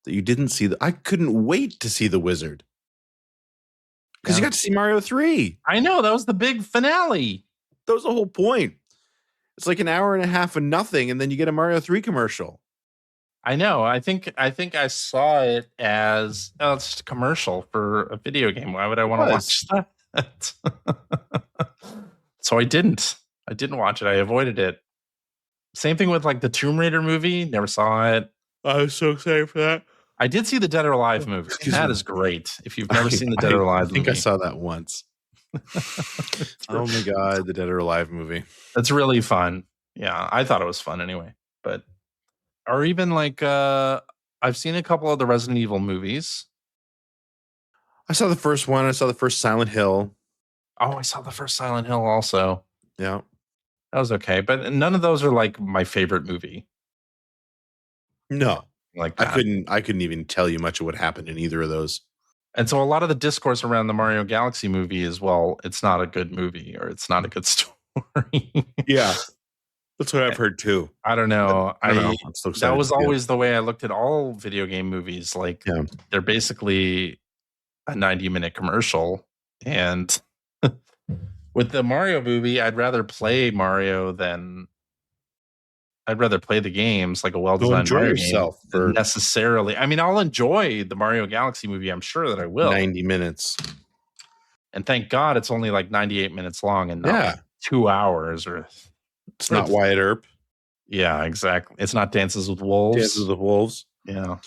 that you didn't see I couldn't wait to see The Wizard. Because you got to see Mario 3. I know, that was the big finale. That was the whole point. It's like an hour and a half of nothing, and then you get a Mario 3 commercial. I know. I think I saw it as it's just a commercial for a video game. Why would I want to watch that? So I didn't watch it. I avoided it. Same thing with like the Tomb Raider movie. Never saw it. I was so excited for that. I did see the Dead or Alive movie. That is great. If you've never seen the Dead or Alive movie. I think I saw that once. Oh my God, the Dead or Alive movie. That's really fun. Yeah, I thought it was fun anyway. But or even like I've seen a couple of the Resident Evil movies. I saw the first one. I saw the first Silent Hill. Oh, I saw the first Silent Hill also. Yeah. That was okay. But none of those are like my favorite movie. No. Like that. I couldn't even tell you much of what happened in either of those. And so a lot of the discourse around the Mario Galaxy movie is, well, it's not a good movie or it's not a good story. Yeah. That's what I've heard too. I don't know. I don't know. I'm so excited. That was always the way I looked at all video game movies. Like they're basically a 90-minute commercial. And with the Mario movie, I'd rather play Mario than I'd rather play the games like a well-designed Mario yourself game than necessarily. I mean, I'll enjoy the Mario Galaxy movie. I'm sure that I will. 90 minutes. And thank God it's only like 98 minutes long and not like 2 hours or. It's not Wyatt Earp. Yeah, exactly. It's not Dances with Wolves. Dances with Wolves. Yeah.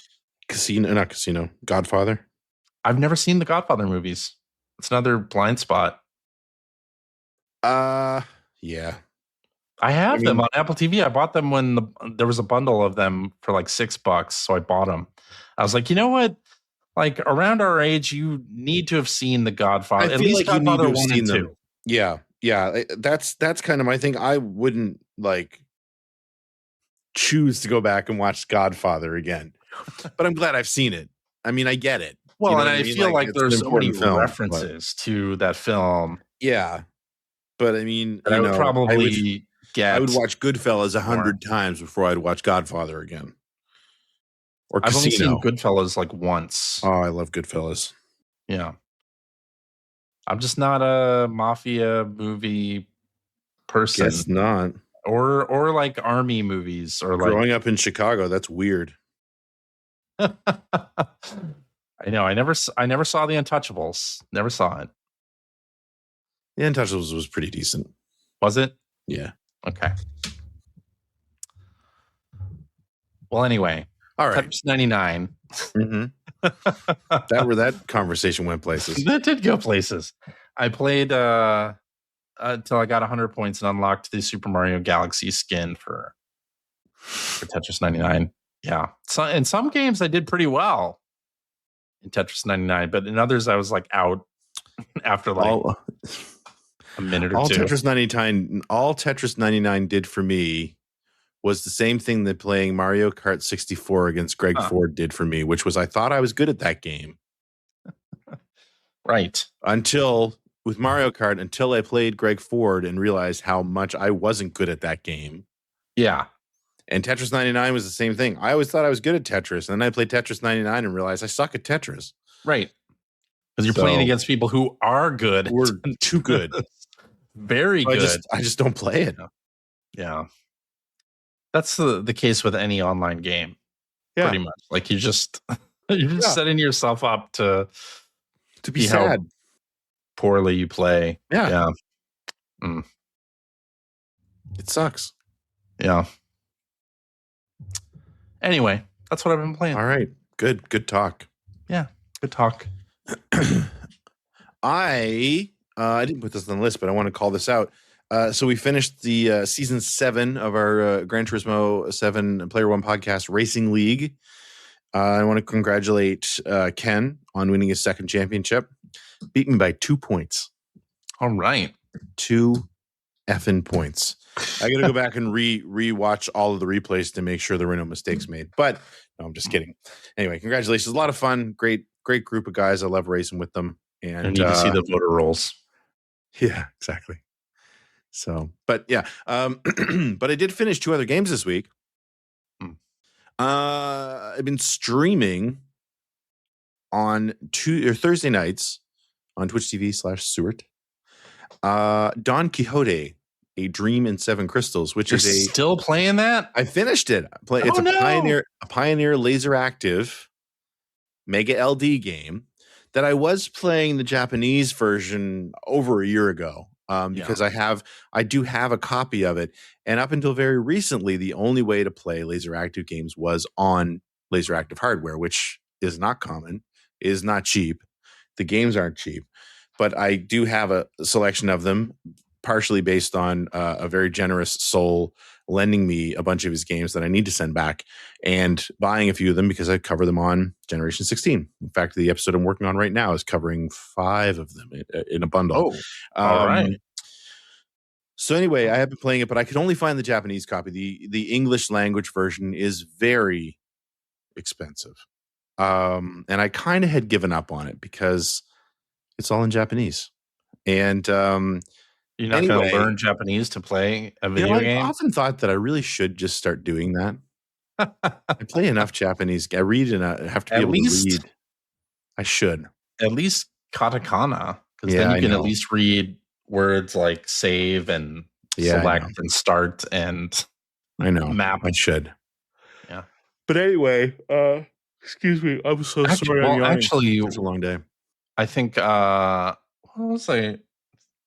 Not Casino. Godfather. I've never seen the Godfather movies. It's another blind spot. Yeah. I have them on Apple TV. I bought them when there was a bundle of them for like $6, so I bought them. I was like, you know what? Like around our age, you need to have seen the Godfather. At least like Godfather 1 and 2. Yeah. Yeah. That's kind of my thing. I wouldn't like choose to go back and watch Godfather again. But I'm glad I've seen it. I mean, I get it. Well, and I feel like there's so many references to that film. Yeah. But I mean, I would probably I would watch Goodfellas 100 times before I'd watch Godfather again. Or I've Casino. only seen Goodfellas like once. Oh, I love Goodfellas. Yeah. I'm just not a mafia movie person. Guess not. Or like army movies or like growing up in Chicago, that's weird. I know. I never saw The Untouchables. Never saw it. The Untouchables was pretty decent. Was it? Yeah. Okay. Well, anyway. All right. Tetris 99. Mm-hmm. That conversation went places. That did go places. I played until I got 100 points and unlocked the Super Mario Galaxy skin for Tetris 99. Yeah. So in some games I did pretty well in Tetris 99, but in others I was like out after like a minute or two. All Tetris 99 did for me was the same thing that playing Mario Kart 64 against Greg Ford did for me, which was I thought I was good at that game. Right. Until with Mario Kart, until I played Greg Ford and realized how much I wasn't good at that game. Yeah. And Tetris 99 was the same thing. I always thought I was good at Tetris. And then I played Tetris 99 and realized I suck at Tetris. Right. Because you're playing against people who are good. We're too good. Very good. I just don't play it. Yeah. That's the case with any online game. Yeah. Pretty much. Like you're just setting yourself up to be sad. Poorly you play. Yeah. It sucks. Yeah. Anyway, that's what I've been playing. All right. Good talk. Yeah. Good talk. I didn't put this on the list, but I want to call this out. So we finished the season 7 of our Gran Turismo 7 Player One podcast Racing League. I want to congratulate Ken on winning his second championship. Beat me by 2 points. All right. 2 effing points. I got to go back and re-watch all of the replays to make sure there were no mistakes made. But no, I'm just kidding. Anyway, congratulations. A lot of fun. Great group of guys. I love racing with them. And I need to see the voter rolls. Yeah, exactly. So, but yeah. But I did finish 2 other games this week. I've been streaming on Thursday nights on Twitch TV/Seward. Don Quixote, A Dream in 7 Crystals, which is still playing that? I finished it. It's a Pioneer Laser Active Mega LD game that I was playing the Japanese version over a year ago. Because I do have a copy of it. And up until very recently, the only way to play laser active games was on laser active hardware, which is not common, is not cheap. The games aren't cheap, but I do have a selection of them, partially based on a very generous soul lending me a bunch of his games that I need to send back and buying a few of them because I cover them on Generation 16. In fact, the episode I'm working on right now is covering 5 of them in a bundle. Oh, all right. So anyway, I have been playing it, but I could only find the Japanese copy. The English language version is very expensive. And I kind of had given up on it because it's all in Japanese. And you're not going to learn Japanese to play a video game? I often thought that I really should just start doing that. I play enough Japanese. I read and I have to be able to read. I should. At least katakana, because then you can at least read words like save and select and start and map. I should. Yeah. But anyway, excuse me. I'm so sorry. Actually, it was a long day. I think what was I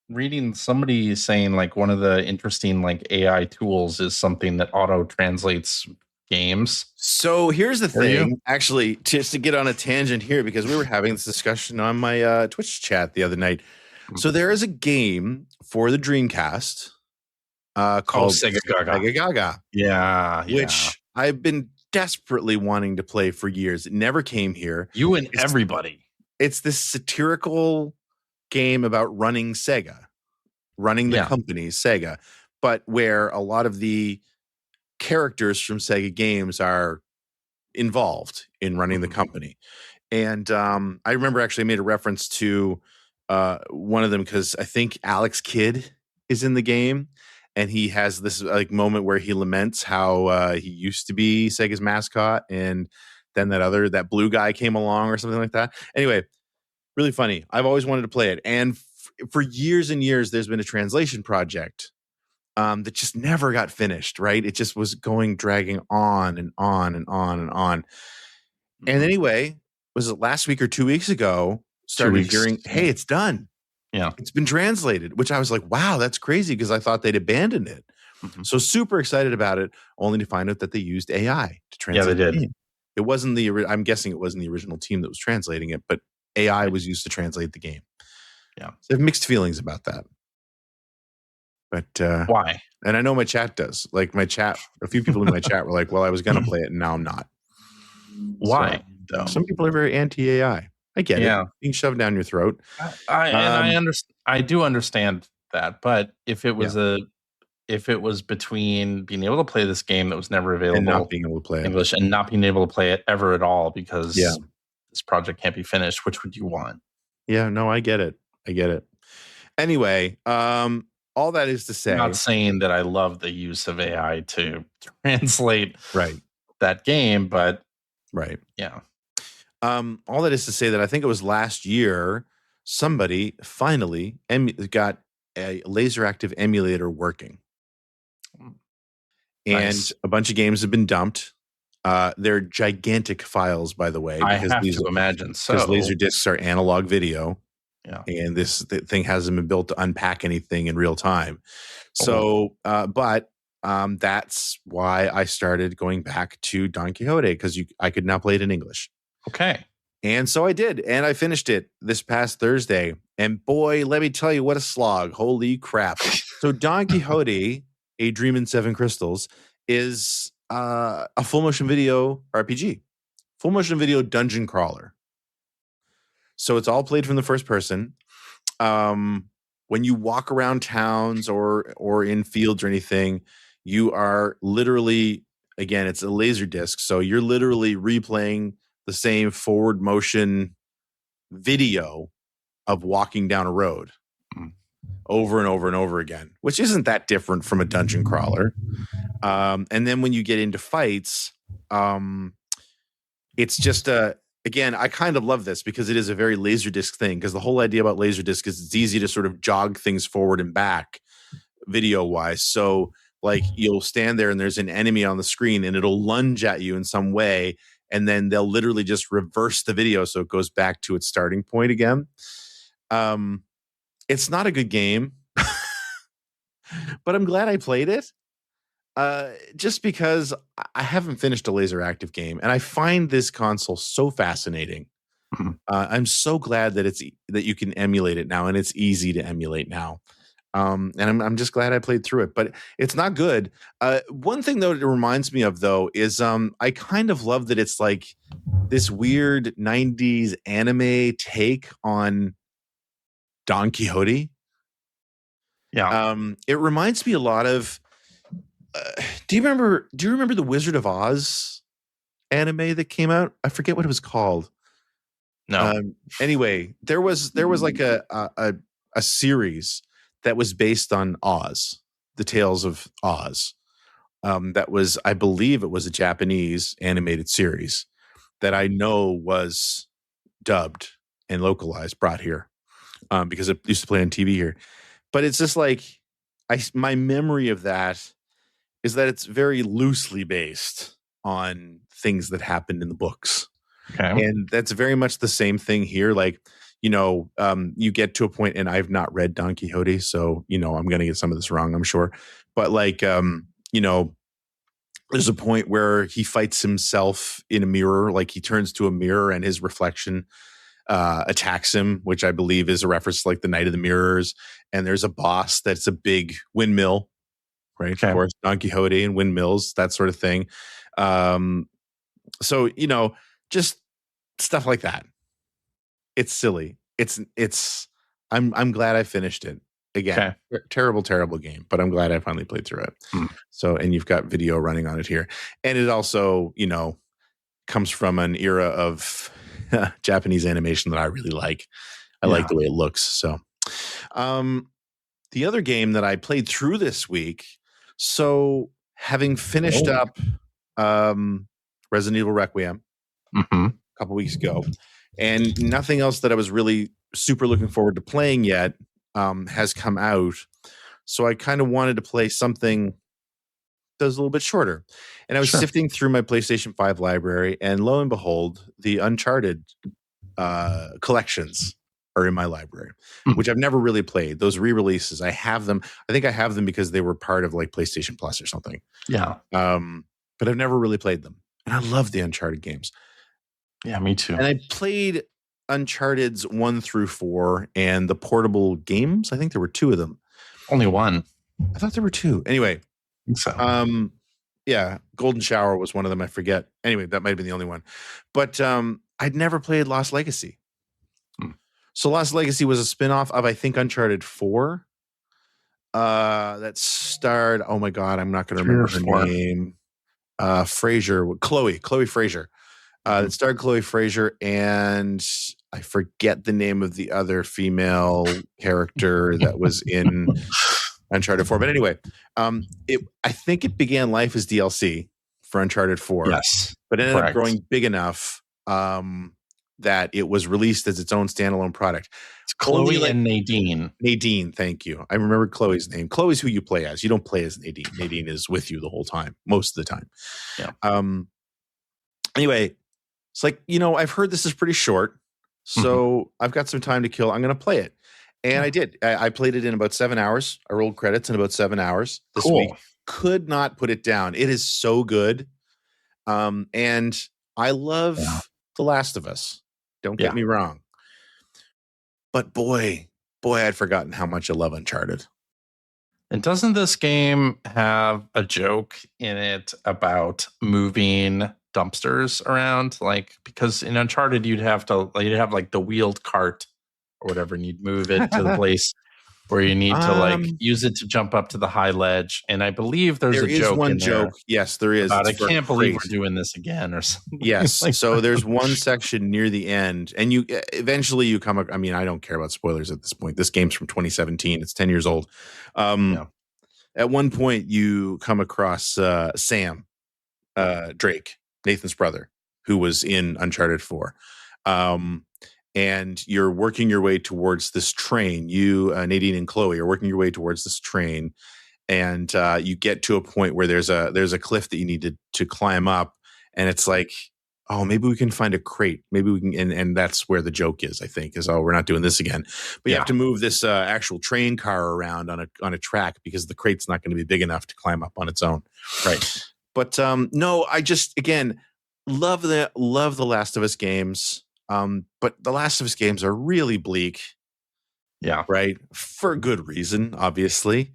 reading? Somebody saying like one of the interesting like AI tools is something that auto translates games. So here's the thing, actually, just to get on a tangent here, because we were having this discussion on my Twitch chat the other night. So there is a game for the Dreamcast called Sega Gaga. Yeah. Which I've been desperately wanting to play for years. It never came here. You and everybody. It's this satirical game about running Sega, running the company Sega, but where a lot of the characters from Sega games are involved in running the company. And I remember actually made a reference to one of them because I think Alex Kidd is in the game, and he has this like moment where he laments how he used to be Sega's mascot, and then that blue guy came along or something like that. Anyway, really funny. I've always wanted to play it, and for years and years, there's been a translation project that just never got finished. Right? It just was dragging on and on and on and on. And anyway, was it last week or 2 weeks ago? Started hearing, hey, it's done. Yeah. It's been translated, which I was like, wow, that's crazy because I thought they'd abandoned it. So super excited about it, only to find out that they used AI to translate. Yeah, they did. It wasn't I'm guessing it wasn't the original team that was translating it, but AI was used to translate the game. Yeah. So I have mixed feelings about that. But why? And I know my chat does. Like my chat, a few people in my chat were like, well, I was going to play it and now I'm not. Why? So, some people are very anti-AI. I get it. Being shoved down your throat. I do understand that, but if it was if it was between being able to play this game that was never available and not being able to play it. English and not being able to play it ever at all because Yeah. this project can't be finished, which would you want? Yeah, no, I get it. Anyway, all that is to say, I'm not saying that I love the use of AI to translate that game, but yeah. All that is to say that I think it was last year somebody finally got a laser active emulator working. Nice. And a bunch of games have been dumped. They're gigantic files, by the way. I have to imagine so. Because laser discs are analog video. Yeah. And this thing hasn't been built to unpack anything in real time. So, but that's why I started going back to Don Quixote, because I could now play it in English. Okay. And so I did. And I finished it this past Thursday. And boy, let me tell you, what a slog. Holy crap. So Don Quixote, A Dream in Seven Crystals, is a full motion video RPG, full motion video dungeon crawler. So it's all played from the first person. When you walk around towns or in fields or anything, you are literally, again, it's a laser disc. So you're literally replaying the same forward motion video of walking down a road over and over and over again, which isn't that different from a dungeon crawler. And then when you get into fights, it's just again, I kind of love this because it is a very Laserdisc thing, because the whole idea about Laserdisc is it's easy to sort of jog things forward and back video-wise. So, like, you'll stand there and there's an enemy on the screen and it'll lunge at you in some way, and then they'll literally just reverse the video so it goes back to its starting point again. It's not a good game, but I'm glad I played it. Just because I haven't finished a laser active game, and I find this console so fascinating. I'm so glad that that you can emulate it now, and it's easy to emulate now. And I'm just glad I played through it, but it's not good. One thing though it reminds me of though is I kind of love that it's like this weird 90s anime take on Don Quixote. Yeah. It reminds me a lot of do you remember the Wizard of Oz anime that came out? I forget what it was called. No. Anyway, there was like a series that was based on Oz, the Tales of Oz. That was, I believe it was a Japanese animated series that I know was dubbed and localized, brought here, because it used to play on TV here. But it's just like, my memory of that is that it's very loosely based on things that happened in the books. Okay. And that's very much the same thing here. Like, you get to a point, and I've not read Don Quixote, so, I'm going to get some of this wrong, I'm sure. But like, there's a point where he fights himself in a mirror, like he turns to a mirror and his reflection attacks him, which I believe is a reference to like the Night of the Mirrors. And there's a boss that's a big windmill, right? Okay. Of course, Don Quixote and windmills, that sort of thing. So, just stuff like that. It's silly. I'm glad I finished it. Again, terrible game, but I'm glad I finally played through it. So, and you've got video running on it here. And it also, comes from an era of Japanese animation that I really like. I like the way it looks. So, the other game that I played through this week, so having finished up Resident Evil Requiem a couple weeks ago, and nothing else that I was really super looking forward to playing yet has come out. So I kind of wanted to play something that was a little bit shorter. And I was sifting through my PlayStation 5 library, and lo and behold, the Uncharted collections are in my library, which I've never really played. Those re-releases, I have them. I think I have them because they were part of like PlayStation Plus or something. Yeah. But I've never really played them. And I love the Uncharted games. Yeah, me too. And I played Uncharted's 1 through 4 and the portable games. I think there were 2 of them. Only one. I thought there were 2. Anyway. I think so. Yeah, Golden Shower was one of them. I forget. Anyway, that might have been the only one. But I'd never played Lost Legacy. So Lost Legacy was a spinoff of, I think, Uncharted 4. that starred, oh my God, I'm not going to 3 or remember her 4. name. Chloe Fraser. That starred Chloe Fraser, and I forget the name of the other female character that was in Uncharted 4. But anyway, I think it began life as DLC for Uncharted 4. Yes, but it ended up correct. growing big enough that it was released as its own standalone product. It's Chloe and Nadine. Nadine, thank you. I remember Chloe's name. Chloe's who you play as. You don't play as Nadine. Nadine is with you the whole time, most of the time. Yeah. Anyway, it's like, I've heard this is pretty short, so I've got some time to kill. I'm going to play it. And I did. I played it in about 7 hours. I rolled credits in about 7 hours this week. Could not put it down. It is so good. And I love The Last of Us. Don't get me wrong. But boy, I'd forgotten how much I love Uncharted. And doesn't this game have a joke in it about moving dumpsters around? Like, because in Uncharted, you'd have like the wheeled cart or whatever, and you'd move it to the place where you need to like use it to jump up to the high ledge. And I believe there is one joke. Yes, there is. I can't believe we're doing this again or something. Yes. Like so there's one section near the end, and you eventually you come. I mean, I don't care about spoilers at this point. This game's from 2017. It's 10 years old. At one point, you come across Sam Drake, Nathan's brother, who was in Uncharted 4. And you're working your way towards this train. You, Nadine and Chloe, are working your way towards this train, and you get to a point where there's a cliff that you need to climb up, and it's like, oh, maybe we can find a crate. Maybe we can, and that's where the joke is. I think is, oh, we're not doing this again. But you have to move this actual train car around on a track because the crate's not going to be big enough to climb up on its own. Right. But no, I just again love the Last of Us games. But the Last of Us games are really bleak. Yeah. Right. For good reason, obviously.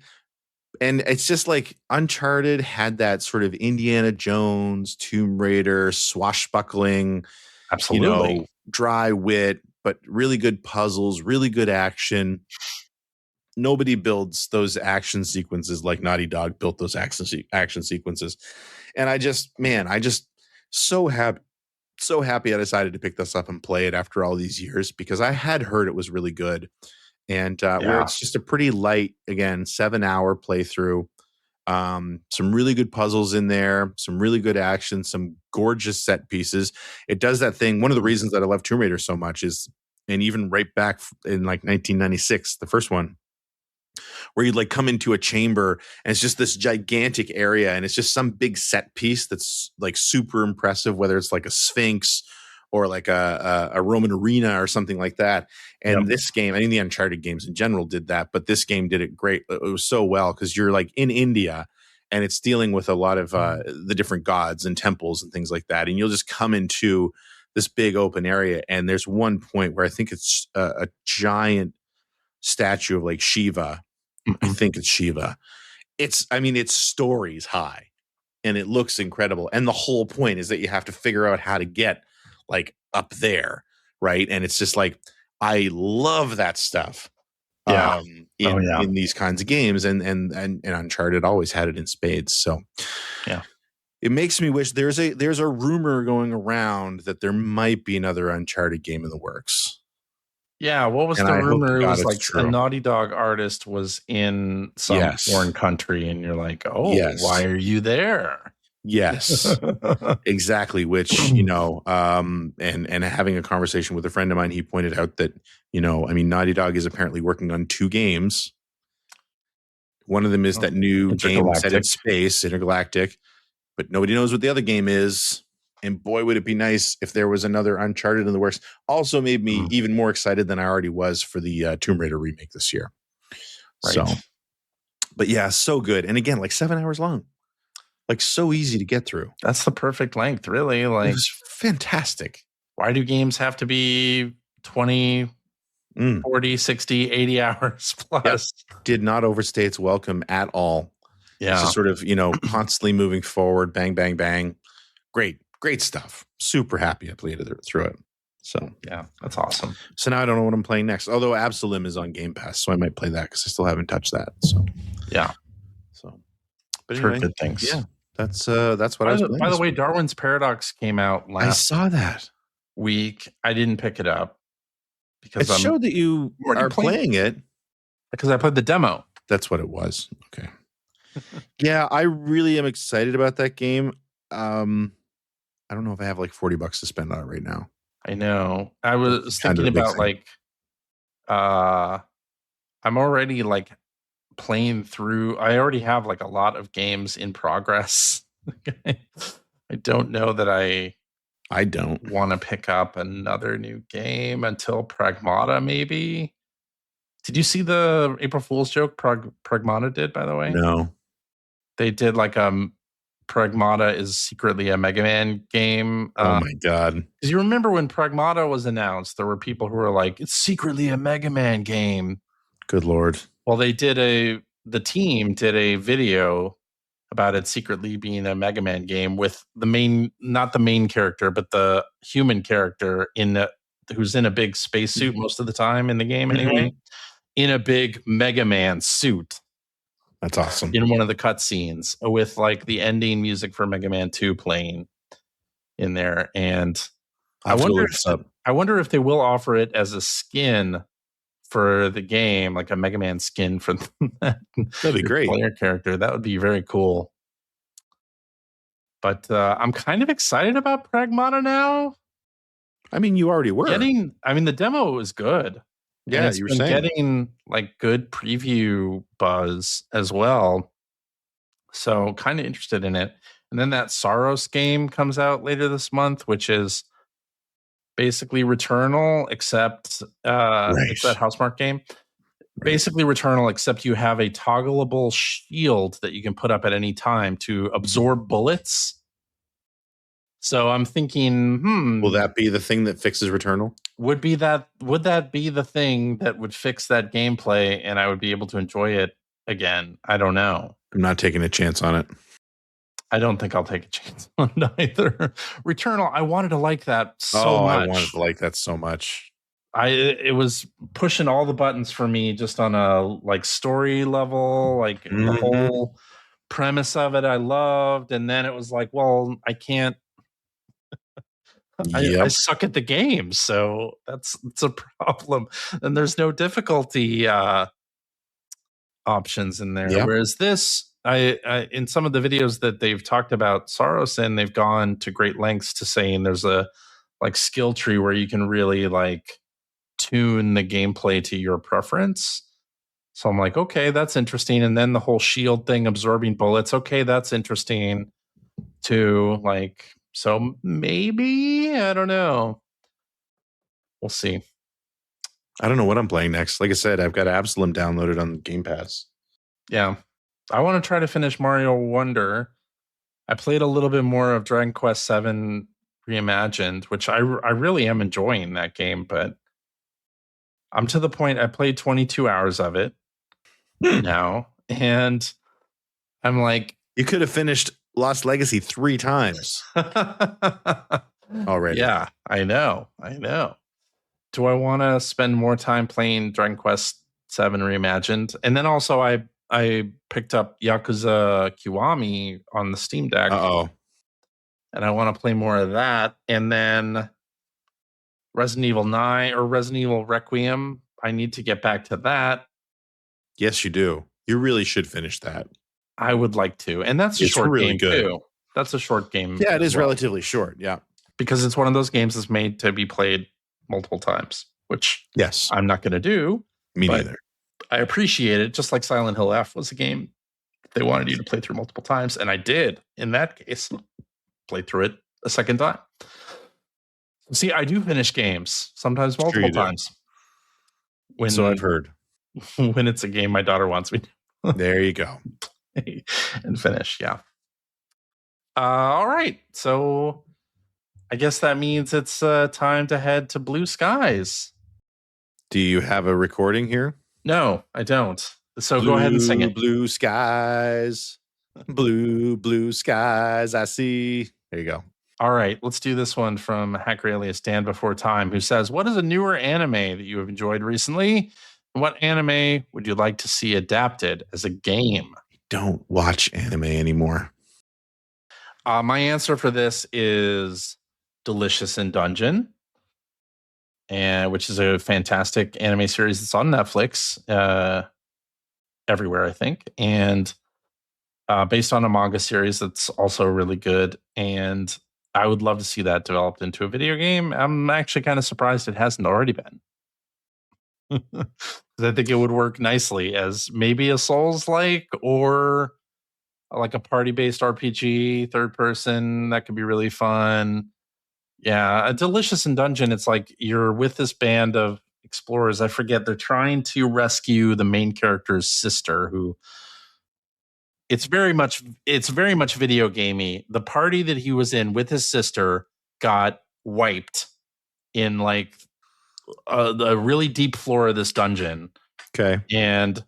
And it's just like Uncharted had that sort of Indiana Jones, Tomb Raider, swashbuckling, absolutely dry wit, but really good puzzles, really good action. Nobody builds those action sequences like Naughty Dog built those action sequences. And I just so happy I decided to pick this up and play it after all these years, because I had heard it was really good. And where it's just a pretty light, again, 7-hour playthrough. Some really good puzzles in there, some really good action, some gorgeous set pieces. It does that thing. One of the reasons that I love Tomb Raider so much is, and even right back in like 1996, the first one, where you'd like come into a chamber and it's just this gigantic area and it's just some big set piece that's like super impressive, whether it's like a Sphinx or like a Roman arena or something like that. And this game, I think the Uncharted games in general did that, but this game did it great. It was so well because you're like in India and it's dealing with a lot of the different gods and temples and things like that. And you'll just come into this big open area. And there's one point where I think it's a giant statue of like Shiva. I think it's Shiva. It's stories high and it looks incredible. And the whole point is that you have to figure out how to get like up there. Right. And it's just like, I love that stuff. In these kinds of games and Uncharted always had it in spades. So it makes me wish there's a rumor going around that there might be another Uncharted game in the works. Yeah, what was the rumor? It was like a Naughty Dog artist was in some foreign country, and you're like, oh, why are you there? Yes, exactly. Which, and having a conversation with a friend of mine, he pointed out that, Naughty Dog is apparently working on 2 games. One of them is that new game set in space, Intergalactic, but nobody knows what the other game is. And boy, would it be nice if there was another Uncharted in the works. Also made me even more excited than I already was for the Tomb Raider remake this year. Right. So, but yeah, so good. And again, like 7 hours long, like so easy to get through. That's the perfect length, really. Like, it was fantastic. Why do games have to be 20, 40, 60, 80 hours plus? Yep. Did not overstay its welcome at all. Yeah. It's just sort of, constantly moving forward, bang, bang, bang. Great stuff. Super happy I played through it. So yeah, that's awesome. So now I don't know what I'm playing next. Although Absalom is on Game Pass, so I might play that because I still haven't touched that. So yeah. So, but Heard anyway, good things. Yeah, that's what I was playing. By the way, Darwin's Paradox came out last. I saw that week. I didn't pick it up because it showed that you are playing it because I played the demo. That's what it was. Okay. Yeah, I really am excited about that game. I don't know if I have like $40 to spend on it right now. I know. I was thinking about like, I'm already like playing through. I already have like a lot of games in progress. I don't know that I don't want to pick up another new game until Pragmata, maybe. Did you see the April Fool's joke Pragmata did, by the way? No. They did like Pragmata is secretly a Mega Man game. Oh my God. Because you remember when Pragmata was announced, there were people who were like, it's secretly a Mega Man game. Good Lord. Well, the team did a video about it secretly being a Mega Man game with not the main character, but the human character who's in a big spacesuit most of the time in the game anyway, in a big Mega Man suit. That's awesome. In one of the cutscenes with like the ending music for Mega Man 2 playing in there. And I wonder if they will offer it as a skin for the game, like a Mega Man skin for that'd be great player character. That would be very cool. But I'm kind of excited about Pragmata now. I mean, you already were. The demo was good. Yeah, you were saying getting like good preview buzz as well. So kind of interested in it. And then that Saros game comes out later this month, which is basically Returnal, except it's that Housemarque game. Right. Basically Returnal, except you have a toggleable shield that you can put up at any time to absorb bullets. So I'm thinking, will that be the thing that fixes Returnal? Would that be the thing that would fix that gameplay and I would be able to enjoy it again? I don't know. I'm not taking a chance on it. I don't think I'll take a chance on it either. Returnal, I wanted to like that so much. I wanted to like that so much. It was pushing all the buttons for me just on a like story level, like the whole premise of it I loved. And then it was like, well, I can't. I suck at the game, so that's a problem. And there's no difficulty options in there. Yep. Whereas this, I in some of the videos that they've talked about Saros in, they've gone to great lengths to saying there's a like skill tree where you can really like tune the gameplay to your preference. So I'm like, okay, that's interesting. And then the whole shield thing, absorbing bullets. Okay, that's interesting too. Like. So maybe, I don't know. We'll see. I don't know what I'm playing next. Like I said, I've got Absalom downloaded on Game Pass. Yeah. I want to try to finish Mario Wonder. I played a little bit more of Dragon Quest VII Reimagined, which I really am enjoying that game, but I'm to the point I played 22 hours of it now. And I'm like... You could have finished Lost Legacy 3 times already. Yeah, I know. Do I want to spend more time playing Dragon Quest VII Reimagined? And then also I picked up Yakuza Kiwami on the Steam Deck. And I want to play more of that. And then Resident Evil 9 or Resident Evil Requiem. I need to get back to that. Yes, you do. You really should finish that. I would like to. And that's a short game too. That's a short game. Yeah, it is relatively short. Yeah. Because it's one of those games that's made to be played multiple times, which yes, I'm not going to do. Me neither. I appreciate it. Just like Silent Hill F was a game they wanted you to play through multiple times. And I did, in that case, play through it a second time. See, I do finish games, sometimes multiple times. So I've heard. When it's a game my daughter wants me to. There you go. And finish, yeah. All right, so I guess that means it's time to head to Blue Skies. Do you have a recording here? No, I don't. So go ahead and sing it. Blue skies, blue skies, I see. There you go. All right, let's do this one from Hacker Alias Dan Before Time, who says, what is a newer anime that you have enjoyed recently? And what anime would you like to see adapted as a game? Don't watch anime anymore. My answer for this is Delicious in Dungeon, which is a fantastic anime series that's on Netflix everywhere, I think, and based on a manga series that's also really good. And I would love to see that developed into a video game. I'm actually kind of surprised it hasn't already been. Because I think it would work nicely as maybe a Souls-like or like a party-based RPG, third person. That could be really fun. Yeah, a Delicious in Dungeon, it's like you're with this band of explorers. I forget, they're trying to rescue the main character's sister, who it's very much video gamey. The party that he was in with his sister got wiped in like the really deep floor of this dungeon. Okay. And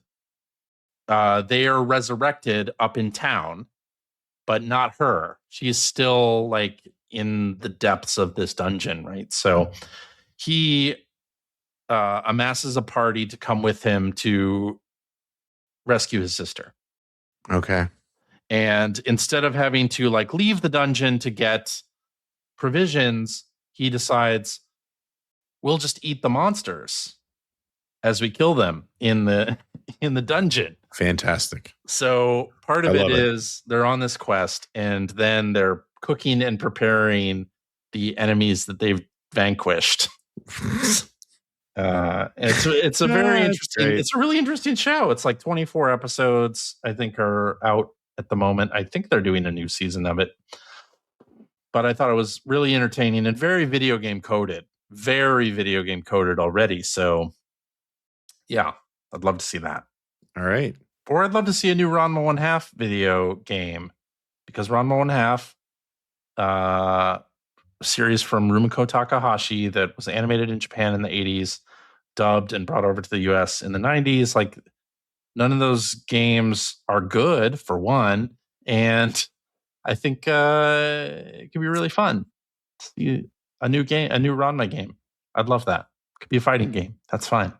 they are resurrected up in town, but not her. She's still like in the depths of this dungeon, right? So he amasses a party to come with him to rescue his sister. Okay. And instead of having to like leave the dungeon to get provisions, he decides we'll just eat the monsters as we kill them in the dungeon. Fantastic. So part of it is they're on this quest, and then they're cooking and preparing the enemies that they've vanquished. It's a very interesting. Great. It's a really interesting show. It's like 24 episodes, I think, are out at the moment. I think they're doing a new season of it. But I thought it was really entertaining and very video game coded. Very video game coded already. So, yeah, I'd love to see that. All right. Or I'd love to see a new Ranma 1/2 video game, because Ranma 1/2, series from Rumiko Takahashi that was animated in Japan in the 80s, dubbed and brought over to the US in the 90s. Like, none of those games are good, for one, and I think it could be really fun. A new game, a new Ranma game. I'd love that. It could be a fighting game. That's fine.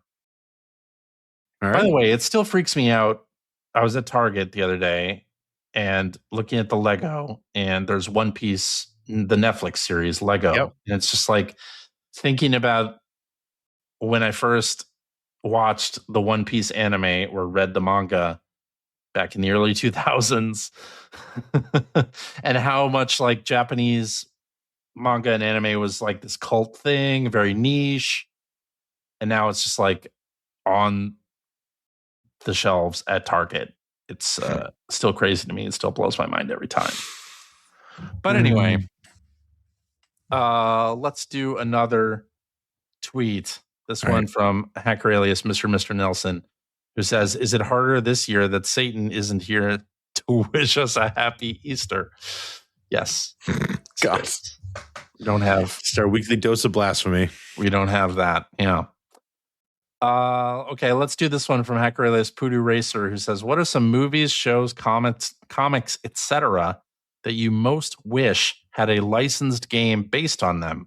All right. By the way, it still freaks me out. I was at Target the other day and looking at the Lego, and there's One Piece, the Netflix series Lego. Yep. And it's just like thinking about when I first watched the One Piece anime or read the manga back in the early 2000s and how much like Japanese manga and anime was like this cult thing, very niche. And now it's just like on the shelves at Target. It's still crazy to me. It still blows my mind every time. But anyway, let's do another tweet. This one from Hacker Alias Mr. Nelson, who says, is it harder this year that Satan isn't here to wish us a happy Easter? Yes. God. We don't have... It's our weekly dose of blasphemy. We don't have that. Yeah. Okay, let's do this one from Hacker Alias Poodoo Racer, who says, what are some movies, shows, comics, etc. that you most wish had a licensed game based on them?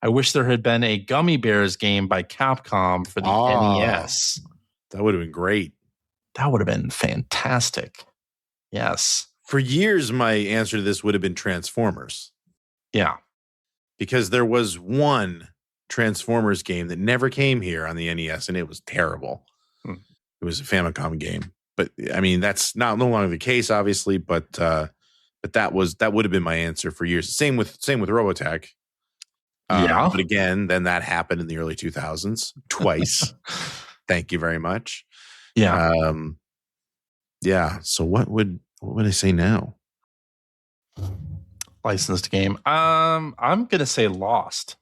I wish there had been a Gummy Bears game by Capcom for the NES. That would have been great. That would have been fantastic. Yes. For years, my answer to this would have been Transformers. Yeah. Because there was one Transformers game that never came here on the NES, and it was terrible. It was a Famicom game. But, I mean, that's no longer the case, obviously, but that would have been my answer for years. Same with Robotech. Yeah. But again, then that happened in the early 2000s twice. Thank you very much. Yeah. Yeah. So what would I say now? Licensed game. I'm gonna say Lost.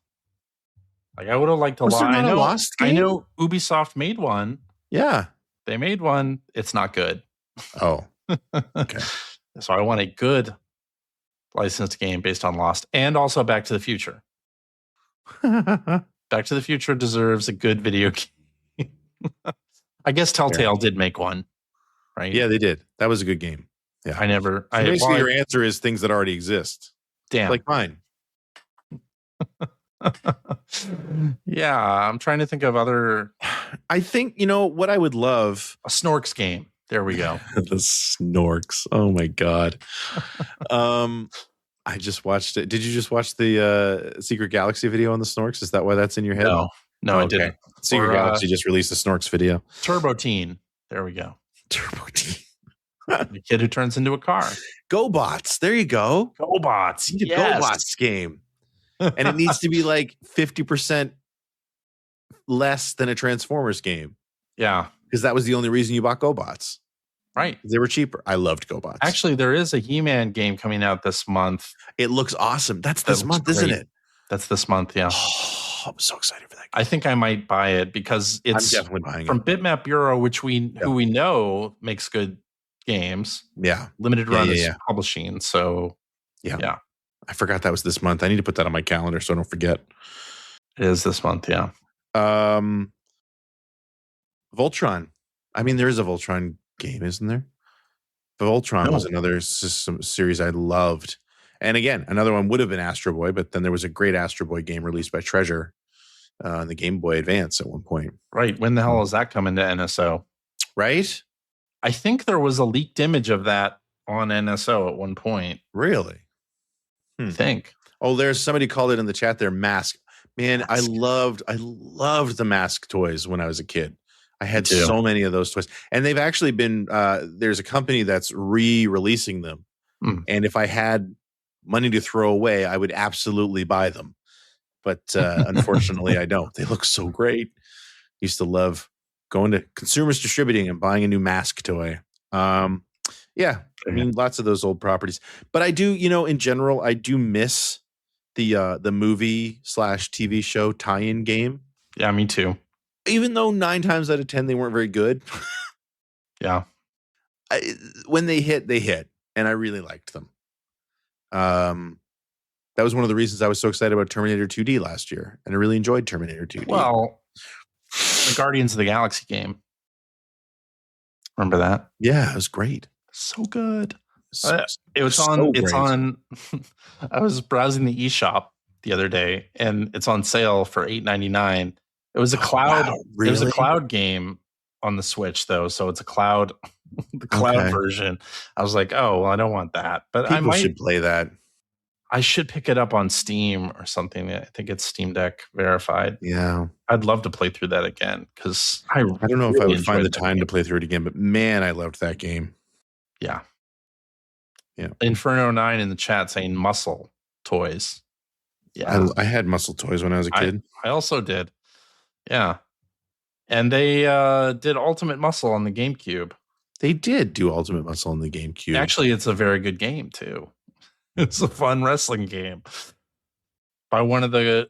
Like, I would have liked to. Lost game? I know Ubisoft made one. Yeah. They made one. It's not good. Oh. Okay. So I want a good licensed game based on Lost, and also Back to the Future. Back to the Future deserves a good video game. I guess Telltale did make one, right? Yeah, they did. That was a good game. Yeah. I never. So basically, your answer is things that already exist. Damn. Like mine. Yeah, I'm trying to think of other. I think, what I would love. A Snorks game. There we go. The Snorks. Oh my God. I just watched it. Did you just watch the Secret Galaxy video on the Snorks? Is that why that's in your head? No, I didn't. Secret Galaxy just released the Snorks video. Turbo Teen. There we go. Turbo Teen. The kid who turns into a car. GoBots. There you go. GoBots. You need a GoBots game. And it needs to be like 50% less than a Transformers game. Yeah. Because that was the only reason you bought GoBots. Right. They were cheaper. I loved GoBots. Actually, there is a He-Man game coming out this month. It looks awesome. That's this month, isn't it? That's this month, yeah. Oh, I'm so excited for that game. I think I might buy it because it's I'm definitely buying from it. Bitmap Bureau, who we know makes good games. Yeah. Limited run is publishing. So, yeah. I forgot that was this month. I need to put that on my calendar so I don't forget. It is this month, yeah. Voltron. I mean, there is a Voltron game, isn't there? Voltron was another series I loved. And again, another one would have been Astro Boy, but then there was a great Astro Boy game released by Treasure on the Game Boy Advance at one point. Right. When the hell is that coming to NSO? Right? I think there was a leaked image of that on NSO at one point. Really? I think. Oh, there's somebody called it in the chat there, Mask. Man, I loved the Mask toys when I was a kid. I had so many of those toys. And they've actually been, there's a company that's re-releasing them. And if I had money to throw away, I would absolutely buy them. But unfortunately, I don't. They look so great. Used to love going to Consumers Distributing and buying a new Mask toy. I mean, lots of those old properties. But I do, in general, I do miss the movie / TV show tie-in game. Yeah, me too. Even though 9 times out of 10 they weren't very good. Yeah. When they hit, and I really liked them. That was one of the reasons I was so excited about Terminator 2D last year, and I really enjoyed Terminator 2D. Well, the Guardians of the Galaxy game. Remember that? Yeah, it was great. So good. It was on. It's on. I was browsing the eShop the other day, and it's on sale for $8.99. It was a cloud. Wow, really? It was a cloud game on the Switch, though, so it's a cloud, the cloud version. I was like, oh, well, I don't want that, but people should play that. I should pick it up on Steam or something. I think it's Steam Deck verified. Yeah, I'd love to play through that again because I don't know if I would find the time to play through it again. But man, I loved that game. Yeah. Inferno 9 in the chat saying muscle toys. Yeah, I had muscle toys when I was a kid. I also did. Yeah. And they did Ultimate Muscle on the GameCube. They did do Ultimate Muscle on the GameCube. Actually, it's a very good game, too. It's a fun wrestling game. By one of the,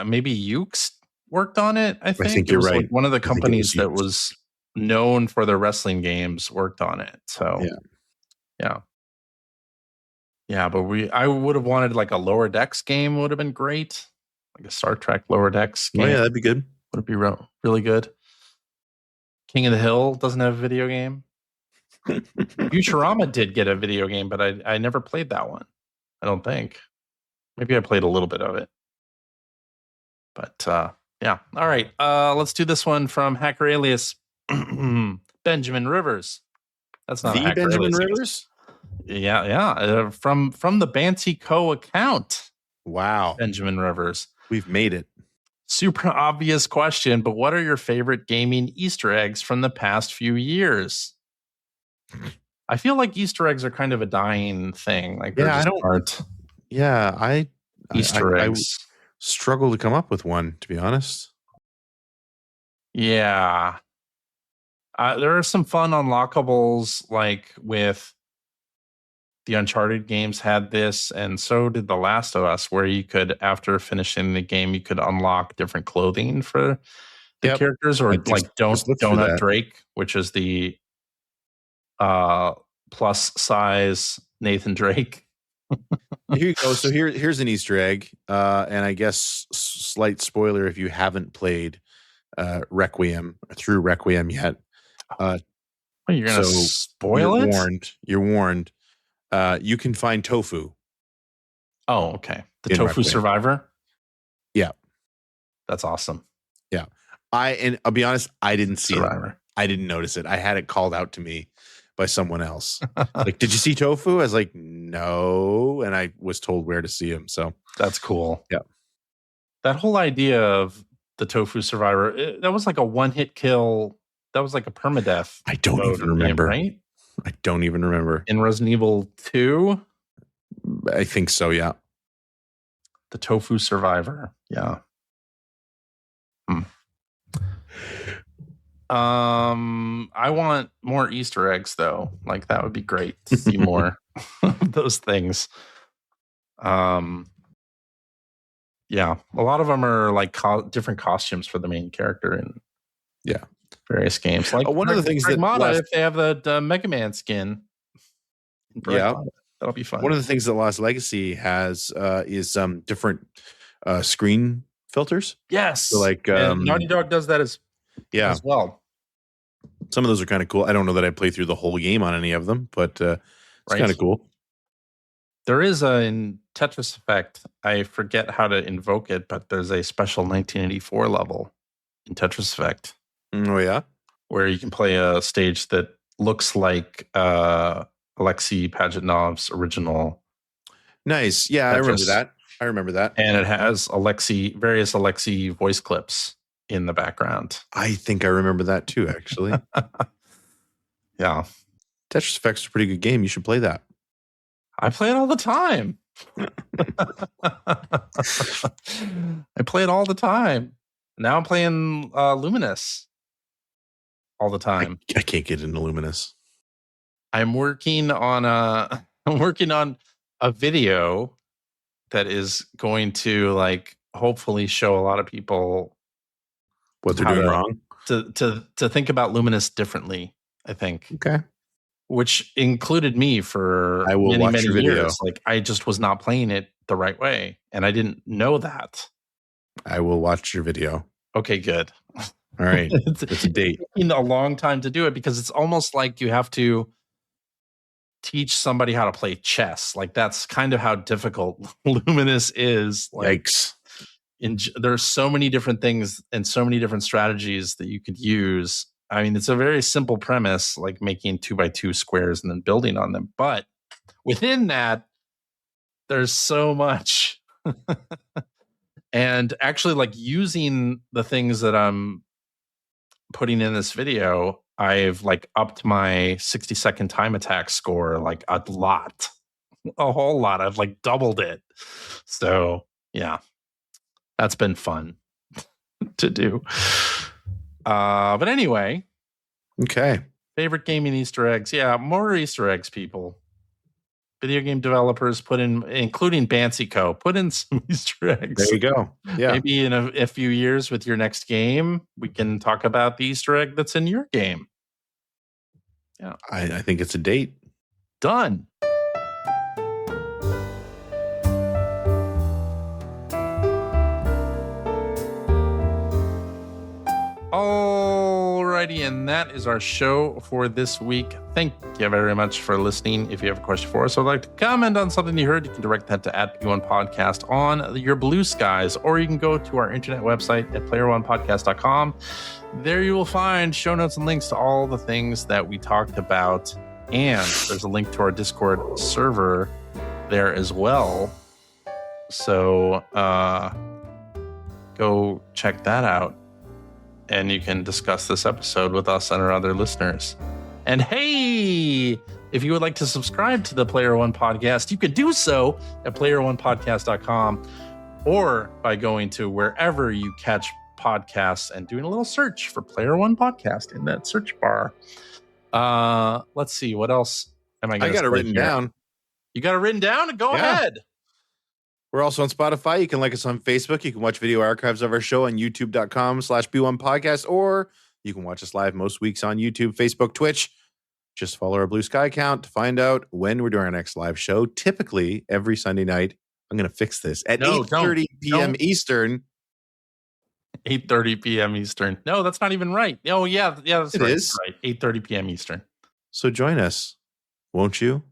maybe Ukes worked on it, I think. I think you're right. Like one of the companies that was known for their wrestling games worked on it. So, yeah, but I would have wanted like a Lower Decks game would have been great. Like a Star Trek Lower Decks game. Oh, yeah, that'd be good. Would it be really good? King of the Hill doesn't have a video game. Futurama did get a video game, but I never played that one. I don't think. Maybe I played a little bit of it. But yeah. All right. Let's do this one from Hacker Alias Benjamin Rivers. That's not the Benjamin Rivers? Yeah. From the Banty Co. account. Wow. Benjamin Rivers. We've made it. Super obvious question, but what are your favorite gaming Easter eggs from the past few years? I feel like Easter eggs are kind of a dying thing. Like, Easter eggs. I struggle to come up with one, to be honest. Yeah. There are some fun unlockables, like with the Uncharted games had this, and so did The Last of Us, where you could, after finishing the game, you could unlock different clothing for the characters, or like Donut Drake, which is the plus size Nathan Drake. Here you go. So here's an Easter egg, and I guess slight spoiler if you haven't played Requiem yet. You're gonna spoil it? You're warned. You can find tofu. Oh, okay. The Tofu Survivor? Yeah. That's awesome. Yeah. And I'll be honest, I didn't see Survivor. it. I didn't notice it. I had it called out to me by someone else. Like, did you see Tofu? I was like, no. And I was told where to see him. So that's cool. Yeah. That whole idea of the Tofu Survivor, that was like a one-hit kill. That was like a permadeath. I don't even remember. Right? I don't even remember. In Resident Evil 2? I think so, yeah. The Tofu Survivor. Yeah. I want more Easter eggs though. Like that would be great to see more of those things. Yeah, a lot of them are like different costumes for the main character in various games. Like one of the things that if they have the Mega Man skin, that'll be fun. One of the things that Lost Legacy has is different screen filters. Yes, so like Naughty Dog does that as well. Some of those are kind of cool. I don't know that I play through the whole game on any of them, but it's kind of cool. There is in Tetris Effect, I forget how to invoke it, but there's a special 1984 level in Tetris Effect. Oh, yeah? Where you can play a stage that looks like Alexei Pajitnov's original. Nice. Yeah, Tetris. I remember that. And it has various Alexei voice clips in the background. I think I remember that too, actually. Yeah. Tetris Effect's a pretty good game. You should play that. I play it all the time. I play it all the time. Now I'm playing Luminous all the time. I can't get into Luminous. I'm working on a video that is going to like hopefully show a lot of people what they're doing wrong. To think about Luminous differently, I think. Okay. Which included me for many years. Like I just was not playing it the right way, and I didn't know that. I will watch your video. Okay, good. All right, it's a date. It's taken a long time to do it because it's almost like you have to teach somebody how to play chess. Like that's kind of how difficult Luminous is. Like, yikes! There's so many different things and so many different strategies that you could use. I mean, it's a very simple premise, like making 2x2 squares and then building on them. But within that, there's so much. And actually, like using the things that I'm putting in this video, I've like upped my 60-second time attack score like a whole lot. I've like doubled it. So yeah, that's been fun to do. But anyway. Okay. Favorite gaming Easter eggs. Yeah, more Easter eggs, people. Video game developers including Bancy Co., put in some Easter eggs. There you go. Yeah. Maybe in a few years with your next game, we can talk about the Easter egg that's in your game. Yeah. I think it's a date. Done. Alrighty, and that is our show for this week. Thank you very much for listening. If you have a question for us or would like to comment on something you heard, you can direct that to @P1Podcast on your Blue Skies, or you can go to our internet website at player1podcast.com. There you will find show notes and links to all the things that we talked about, and there's a link to our Discord server there as well. So go check that out. And you can discuss this episode with us and our other listeners. And hey, if you would like to subscribe to the Player One Podcast, you can do so at player1podcast.com or by going to wherever you catch podcasts and doing a little search for Player One Podcast in that search bar. Let's see, what else am I going to I got it written down. You got it written down? Go ahead. We're also on Spotify. You can like us on Facebook. You can watch video archives of our show on youtube.com/B1podcast, or you can watch us live most weeks on YouTube, Facebook, Twitch. Just follow our Blue Sky account to find out when we're doing our next live show. Typically, every Sunday night, I'm going to fix this, at 8:30 p.m. Eastern. 8:30 p.m. Eastern. No, that's not even right. Oh, yeah, that's right. It is. Right. 8:30 p.m. Eastern. So join us, won't you?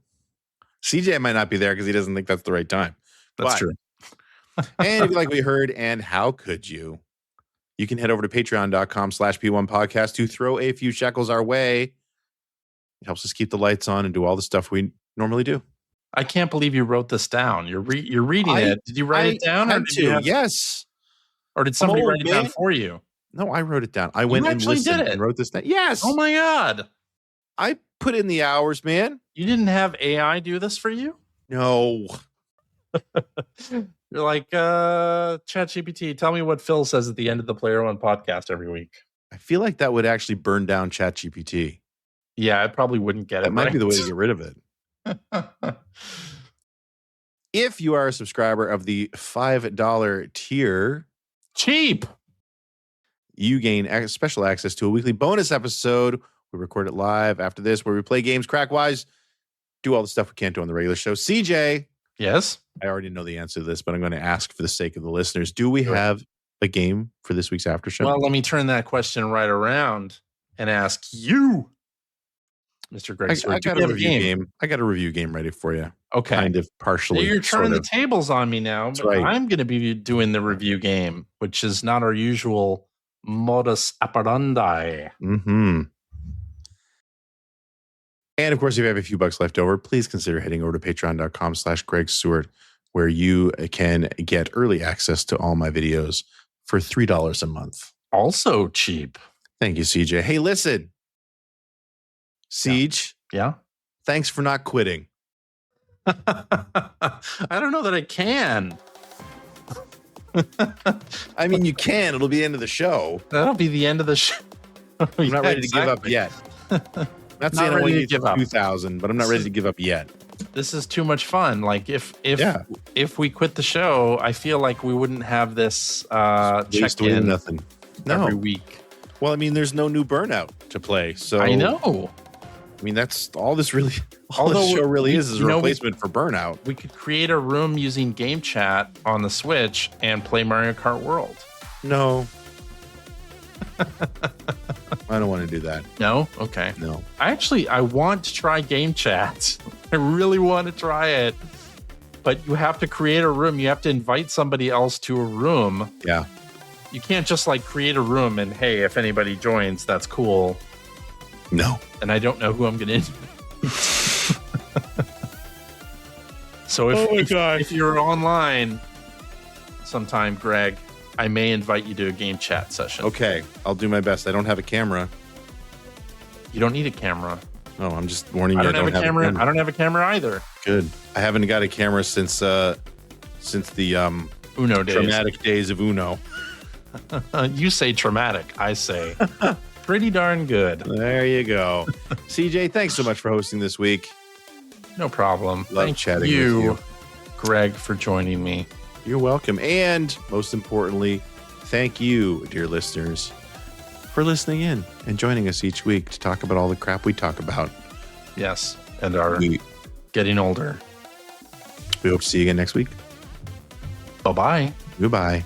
CJ might not be there because he doesn't think that's the right time. That's true. And if you like what you heard, and how could you? You can head over to patreon.com/P1podcast to throw a few shekels our way. It helps us keep the lights on and do all the stuff we normally do. I can't believe you wrote this down. You're reading it. Did you write it down? Yes. Or did somebody write it down for you? No, I wrote it down. I went and listened and wrote this down. Yes. Oh my God. I put in the hours, man. You didn't have AI do this for you? No. You're like, ChatGPT, tell me what Phil says at the end of the Player One podcast every week. I feel like that would actually burn down ChatGPT. Yeah, I probably wouldn't get it. That might be the way to get rid of it. If you are a subscriber of the $5 tier, cheap, you gain special access to a weekly bonus episode. We record it live after this, where we play games crack-wise, do all the stuff we can't do on the regular show. CJ. Yes? I already know the answer to this, but I'm going to ask for the sake of the listeners. Do we have a game for this week's after show? Well, let me turn that question right around and ask you, Mr. Greg. I got a review game. I got a review game ready for you. Okay. Kind of partially. So you're turning the tables on me now. That's but right. I'm going to be doing the review game, which is not our usual modus operandi. Mm-hmm. And of course, if you have a few bucks left over, please consider heading over to patreon.com/Greg Seward, where you can get early access to all my videos for $3 a month. Also cheap. Thank you, CJ. Hey, listen. Siege. Yeah. Thanks for not quitting. I don't know that I can. I mean, you can. It'll be the end of the show. That'll be the end of the show. I'm not ready to give up yet. Not saying I want you to give up 2,000, but I'm not ready to give up yet. This is too much fun. Like if we quit the show, I feel like we wouldn't have this check-in nothing every week. Well, I mean, there's no new Burnout to play, so I know. I mean, that's all this really. All this show really is a replacement for Burnout. We could create a room using Game Chat on the Switch and play Mario Kart World. No. I don't want to do that. No? Okay. No. I want to try Game Chat. I really want to try it. But you have to create a room. You have to invite somebody else to a room. Yeah. You can't just like create a room and, hey, if anybody joins, that's cool. No. And I don't know who I'm going to So if you're online sometime, Greg, I may invite you to a Game Chat session. Okay, I'll do my best. I don't have a camera. You don't need a camera. Oh, I'm just warning you. I don't have a camera. I don't have a camera either. Good. I haven't got a camera since the Uno days. Traumatic days of Uno. You say traumatic. I say pretty darn good. There you go. CJ, thanks so much for hosting this week. No problem. Love chatting with you, Greg, for joining me. You're welcome. And most importantly, thank you, dear listeners, for listening in and joining us each week to talk about all the crap we talk about. Yes. And are getting older. We hope to see you again next week. Bye-bye. Goodbye.